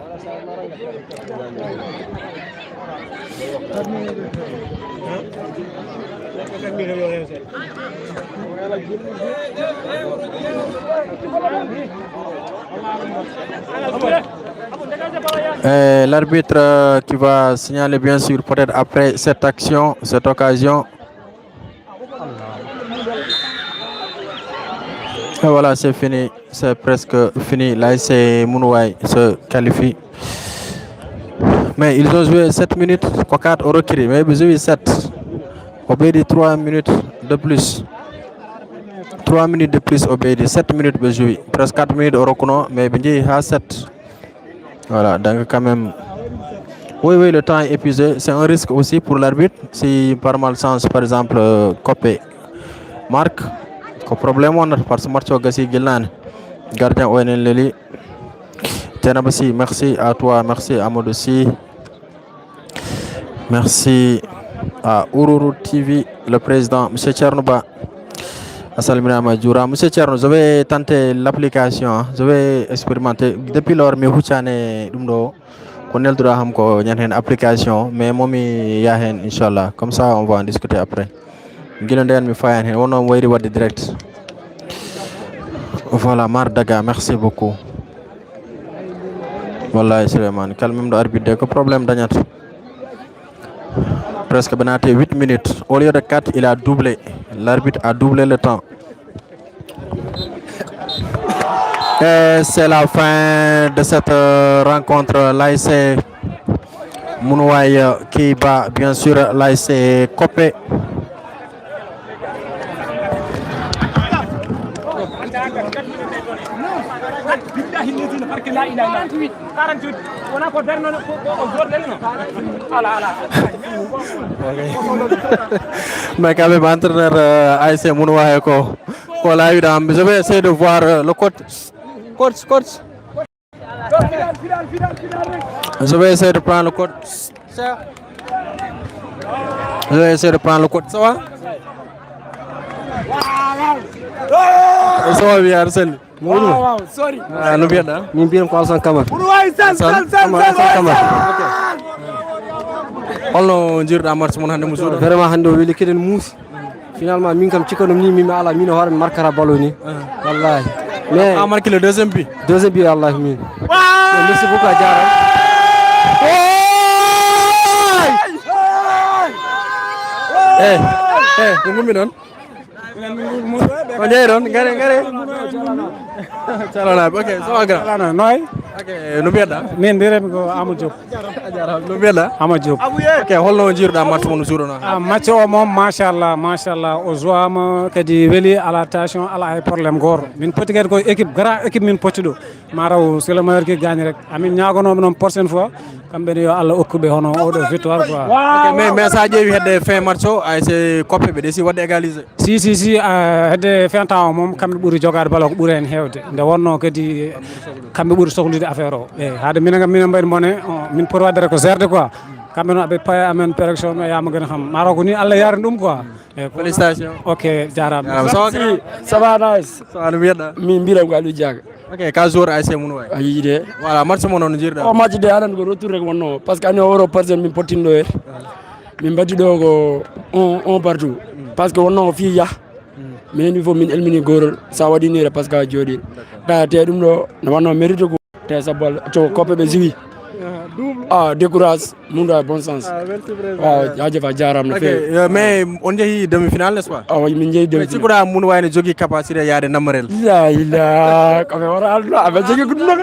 L'arbitre qui va signaler bien sûr peut-être après cette action, cette occasion. Et voilà, c'est fini, c'est presque fini. Là, c'est Mounouaï se qualifie. Mais ils ont joué 7 minutes, 4 au recul, mais ils ont joué 7. Obédi 3 minutes de plus. 3 minutes de plus Obédi, 7 minutes de jouer. Presque 4 minutes au recul, mais ils ont 7. Voilà, donc quand même. Oui, le temps est épuisé. C'est un risque aussi pour l'arbitre. Si par malchance, par exemple, Kopé marque. Ko problème on parce que match gasi gilnan gardien ONL Leli Tianabasi, merci à toi, merci à Modossi, merci à Ururu TV, le président M. Tchernouba, Assalimina Madjoura. M. Tchernou, je vais tenter l'application, je vais expérimenter depuis lors mais huchane dumdo konel dura ham ko nyen application mais momi yahen inchallah, comme ça on va en discuter après. Direct. Voilà, Mardaga, merci beaucoup. Voilà, Suleiman, calme de arbitre, que problème d'agnat. Presque 8 minutes. Au lieu de 4, il a doublé. L'arbitre a doublé le temps. Et c'est la fin de cette rencontre. L'AIC Mounouaye qui bat bien sûr l'ASC Copé. Mais quand même entraîneur ASC Mounouaye ko l'a eu dans. Je vais essayer de voir le coach. Je vais essayer de prendre le code. Je vais essayer de prendre le code. Ça va? Ça va bien, Arsène. Wow, sorry. Nous bien, hein? Nous bien quoi sans camarade. Holno jirda match mon hande musudo Vraiment hande o weli keden muusi. Finalement min kam cikonom ni mi ala min hoore markara balo ni. Wallahi. Mais a marqué le deuxième but. Deuxième but Allah min. Merci beaucoup à Diarra. Ngumi non. Onjay don gare. Chalana ok so agra. Chalana noy. Ok no bieda. Min birem ko Amadou Diop. No bieda. Amadou Diop. Ok holno jirda match mon sudo na. Match o mom machallah o joama kadi weli ala tension ala ay problème gor. Min poti kadi ko équipe grand équipe min poti do. Maraw c'est le meilleur qui gagne rek. Amin ñagono non prochaine fois kambe yo Allah okkube hono o do victoire quoi. Ok mais ça jeewi hedde fin match o ay c'est copé be desi wadde égaliser. Si hedde fin temps mom kambe buri jogade balo ko buri en hewde. Nde wonno kadi kambe buri sohlude affaire o. Hade min mbayde moné min pour wadde ko zerde quoi. Kambe no be pay amen pérection me yama gëna xam Maroc ni Allah yar dum quoi. Félicitations. Ok jarama. Ça va nice. Ça va no bieda. Min biram ko Aliou Diaga. Ok ka jour ASC Mounouaye. Ayi de. Voilà match mon non jirda. O match de anan ko retour rek wonno parce que ani euro person min potindo er. Min batti do ko on partout. Parce que wonno fi ya. Mais niveau min elmini gorol sa wadi ni parce que jodi. Da te dum do no wonno mérite ko te sabal to copé be ziwi. Décourage Mounda bon sens. Jaajëf jaram na fe. Mais on jeehi demi finale n'est-ce pas? Min jeehi demi finale. Ci kuda Mounouaye ne jogi capacité yaade namarel. La ila ko wara aldo abe jogi gudum no.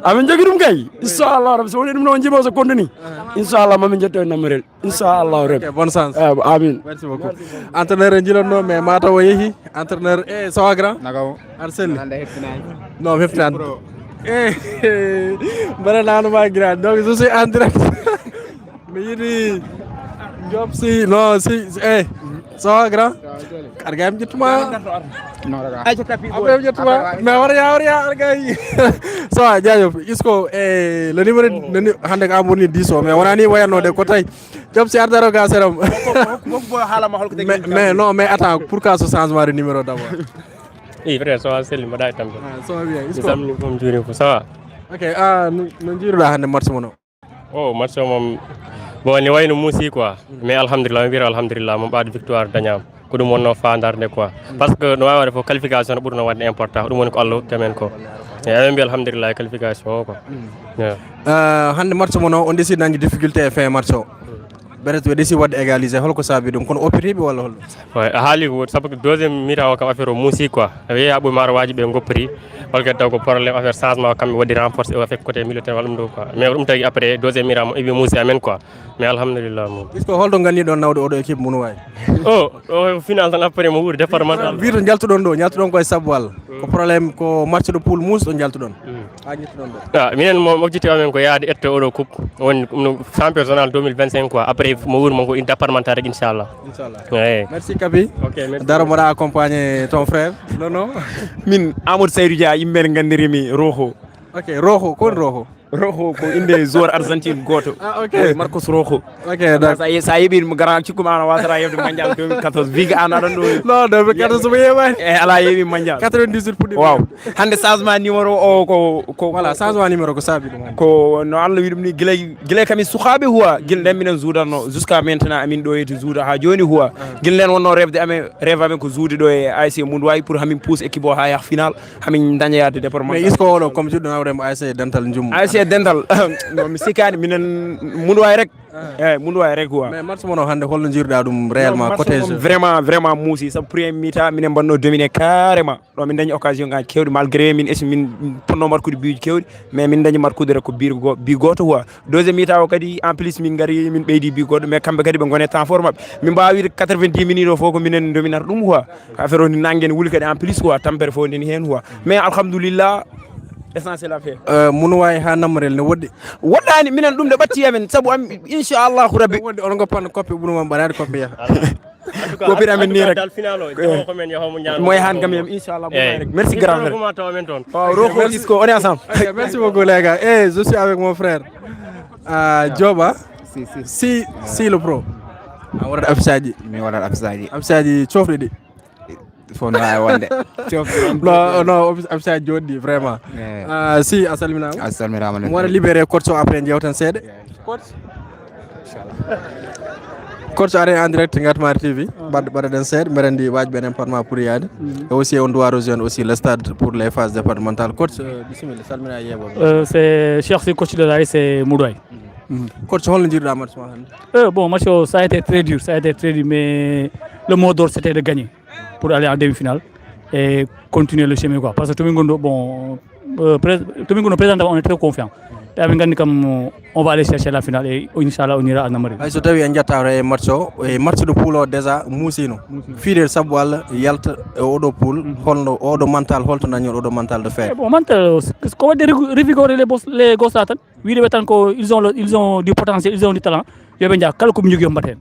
Amen jogi dum kay. Inshallah rabbi so dum no jibo so kondini. Inshallah mamin jetto namarel. Inshallah rabbi. Ok bon sens. Amin. Merci beaucoup. Entraîneur jilonno mais mata o yehi entraîneur sawa grand. Nagaw. Arsène. Non, heftan. Bara nanu ma grand. Donc je suis en direct. Mais yidi job si non si sawa grand. Argam jituma. Après jituma. Mais wara argay. Sawa jajof isko le numéro hande ka amoni 10 o mais wonani wayano de ko tay. Job si ardaro ga seram. Mais non mais attends pourquoi ce changement de numéro d'abord? Frère, ça va, c'est le madame. Ça va bien. Nous sommes comme Dieu, ça va. Ok, nous dirons là, on match mono. Oh, match mono. Bon, ni wayno musi quoi. Mais alhamdulillah, mon pas de victoire dañam. Ko dum wonno faandarde quoi. Parce que no wawa defo qualification ɓurno wadde important. Dum woni ko Allah tamen ko. Ewen bi alhamdulillah qualification ko. Hande match mono on décide nangi difficulté e fin match o. Beret we desi wadde égaliser holko sabi dum kono opiribe wala hol. Ouais, haali ko sabu deuxième mi-temps kam affaire o musi quoi. Wi abu maro waji be ngoppiri. Holko taw ko problème affaire changement kam wadi renforcer o fait côté militaire wala dum quoi. Mais dum tagi après deuxième mi-temps mo ibi musi amen quoi. Mais alhamdulillah mo. Puisque holdo ganni don nawde odo équipe Mounouaye. Final tan après mo wuuri départemental. Wirdo jaltudon do, jaltudon koy sabwal. Ko problème ko match de poule mus do jaltudon. Minen mo objectif amen ko yaade etto odo coupe woni champion zonal 2025 quoi. Après mo wuuri mo ko départemental rek inchallah. Ouais. Merci Kabi. OK, merci. Daro mo accompagner ton frère. Non. Min Amadou Seydou Dia yimɓe gandirimi Rojo. OK, Rojo, kon Rojo. Rojo ko inde joueur Argentine goto. OK. Marcos Rojo. OK, d'accord. Sa yebi mo grand ci kuma wasara yebde mondial 2014 viga an adon do. Non, 2014 mo yebani. Ala yebi mondial. 98 pour Wow. Hande changement numéro o ko voilà, changement numéro ko sabi dum. Ko no Allah wi dum ni gilay kami sukabe huwa gil den minen zuudarno jusqu'à maintenant amin do yeti zuuda ha joni huwa gil len wonno rêve amen ko zuudi do e ASC Mounouaye pour hamin pousse équipe o ha yak final hamin dañayade département. Mais isko wolo comme judo nawre mo ASC dental njum. ASC e dental no mi sikani minen mundu way rek mundu way rek quoi mais match mono hande holno jirda dum réellement côté jeu vraiment muusi sabu premier mi-temps minen banno dominer carrément do min dañi occasion ga kewdi malgré min esi min ponno markude biuji kewdi mais min dañi markude rek ko bi goto quoi deuxième mi-temps o kadi en plus min gari min beydi bi goto mais kambe kadi be gone temps fort mabbe min mbawi 90 minutes o foko minen dominar dum quoi affaire o ni nangen wuli kadi en plus quoi tampere fo ni hen quoi mais alhamdulillah essentiel affaire mun way ha namrel ne woddi woddani minen dum de batti yamen sabu am inshallah rabbi woddi on goppan copie bunu mam banade copie ya copie amen ni rek moy han gam yam inshallah rek merci grand frère roko isko on est ensemble merci beaucoup les gars je suis avec mon frère Dioba si le pro wara absaji mi wara absaji chofridi fono ay wonde non absaji jodi vraiment si asalminama mo wara libérer coach après jewtan sédé coach inchallah coach are en direct Ngatmar TV bad den sédé merandi waj benen parlement pour yade et aussi on doit rejoindre aussi le stade pour les phases départementales coach bismillah salmina yebo c'est cher c'est coach de la c'est Moudouay. Coach, holno jirda match ma hande bon match ça a été très dur mais le mot d'ordre c'était de gagner pour aller en demi-finale et continuer le chemin quoi parce que tout le monde bon président on est très confiant et avec gagné comme on va aller chercher la finale et inchallah on ira à Namari ay so tawi en jattawre e match do pool o déjà musino fider sabu walla yalta e odo pool holno odo mental holto dañol odo mental de fer bon mental ko wadde revigorer les gosses là tan wiide tan ko ils ont du potentiel ils ont du talent yobe ndia kala ko mi jogi mbaten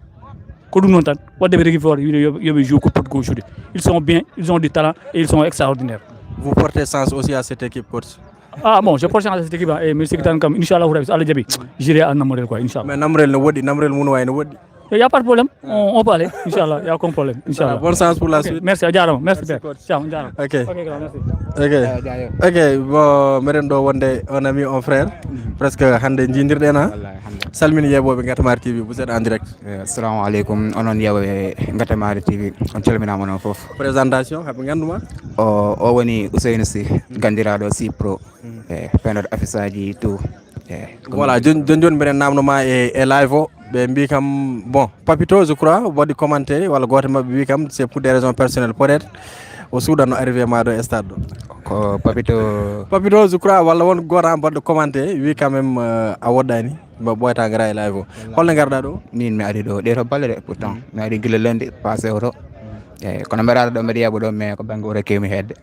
ko dum non tan wadde be revigorer wiide yobe joue ko pot gauche ils sont bien ils ont du talent et ils sont extraordinaires. Vous portez sens aussi à cette équipe coach? Ah bon, je porte chance à cette équipe et merci que comme inchallah Allah jabi j'irai à Namrel quoi inchallah. Mais Namrel no wodi Namrel mun way no wodi. Il y a pas de problème, on peut aller inchallah, il y a aucun problème inchallah. Bonne chance pour la suite. Merci Adjara, merci père. Ciao Adjara. OK. Merci. OK, bon meren do wonde un ami un frère presque hande jindirde na. Salmini yebobe Ngatmar TV vous êtes en direct. Assalamu alaikum onon yebobe Ngatmar TV on calminama non fof. Présentation habe nganduma o woni Ousseynou Sy gandirado Sy Pro penod affisaji tout voilà jon mbiɗen namnoma e live o ɓe mbi kam bon Papito je crois waɗi commenté walla goto mabɓe wi kam c'est pour des raisons personnelles peut être o suuɗatno arrivé ma ɗo e stade ɗo ko Papito je crois walla won goto an baɗɗo commenté wi quand même a woɗɗani ɓoyta gara e live o holno garɗa ɗo min mi ari ɗo ɗeto balle de pourtant mi ari guila lundi passé oto kono mbeɗa ɗo mbeɗa yaɓa ɗo mais ko banggue oto kewmi hedde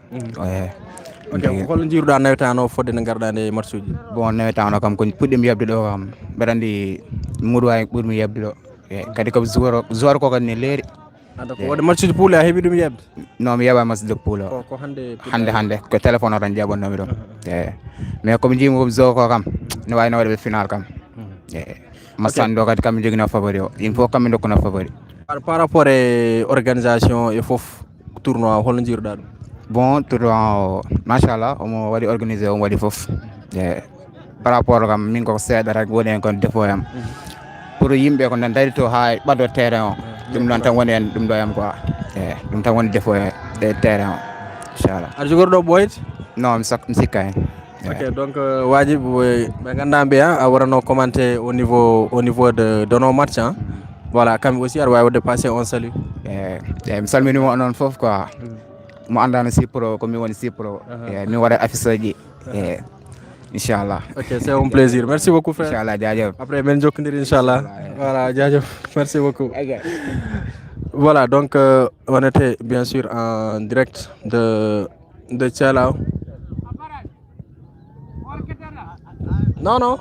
OK holno jiruɗa nawetano fodde no garɗa nde match uji bon nawetano kam ko puɗɗimi yebde ɗo kam mbeɗa andi Moudou way ɓuurmi yebde ɗo kadi ko joueur ko kadi ne leeri ko wadde match uji poule a heeɓi ɗum yebde non mi yeeɓa match de poule o ko hande ko téléphone o tan jaɓannomi ɗo mais komi jiimi komi joueur ko kam ne wayno waɗe ɓe final kam match ɗo kadi kammi jogino favori o yimɓe fof kammi dokkuno favori par rapport e organisation e foof tournoi holno jiruɗa ɗum bon tournoi o machallah omo waɗi organisé omo waɗi foof par rapport kam min koko seeɗa rek woni hen kon défaut yam pour yimɓe ko dari to ha ɓaddo terrain o ɗum ɗon tan woni hen ɗum ɗo yam quoi ɗum tan woni défaut e terrain o inchallah aɗa jogori ɗo ɓoyde non mi sikka hen OK donc wajibi ɓe ganduɗa mbiya a warano commenté au niveau de nos matchs hein voilà kamɓe aussi aɗa wawi wadde passé on salut mi salminimo onon foof quoi mo andano Sy Pro ko mi woni Sy Pro mi waɗa affiche ji inchallah. OK c'est un plaisir merci beaucoup frère inchallah jaajëf après men jokkodiri inchallah voilà jaajëf merci beaucoup voilà donc on était bien sûr en direct de Thialaw non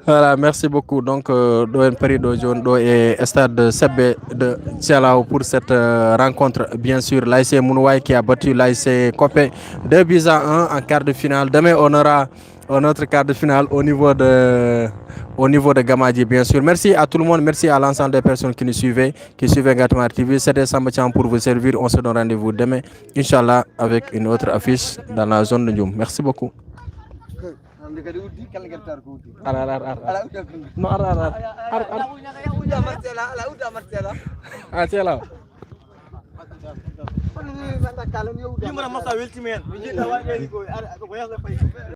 voilà merci beaucoup donc ɗo en pari ɗo joni ɗo e stade Sebbe de Thialaw pour cette rencontre bien sûr l'ASC Mounouaye qui a battu l'ASC Copé 2-1 en quart de finale. Demain on aura un autre quart de finale au niveau de Gamadji bien sûr. Merci à tout le monde, merci à l'ensemble des personnes qui nous suivaient, qui suivaient Ngatmar TV. C'était Samba Thiam pour vous servir. On se donne rendez-vous demain Inch'Allah avec une autre affiche dans la zone de Ndioum. Merci beaucoup. No, Yimɓe masa weltima hen.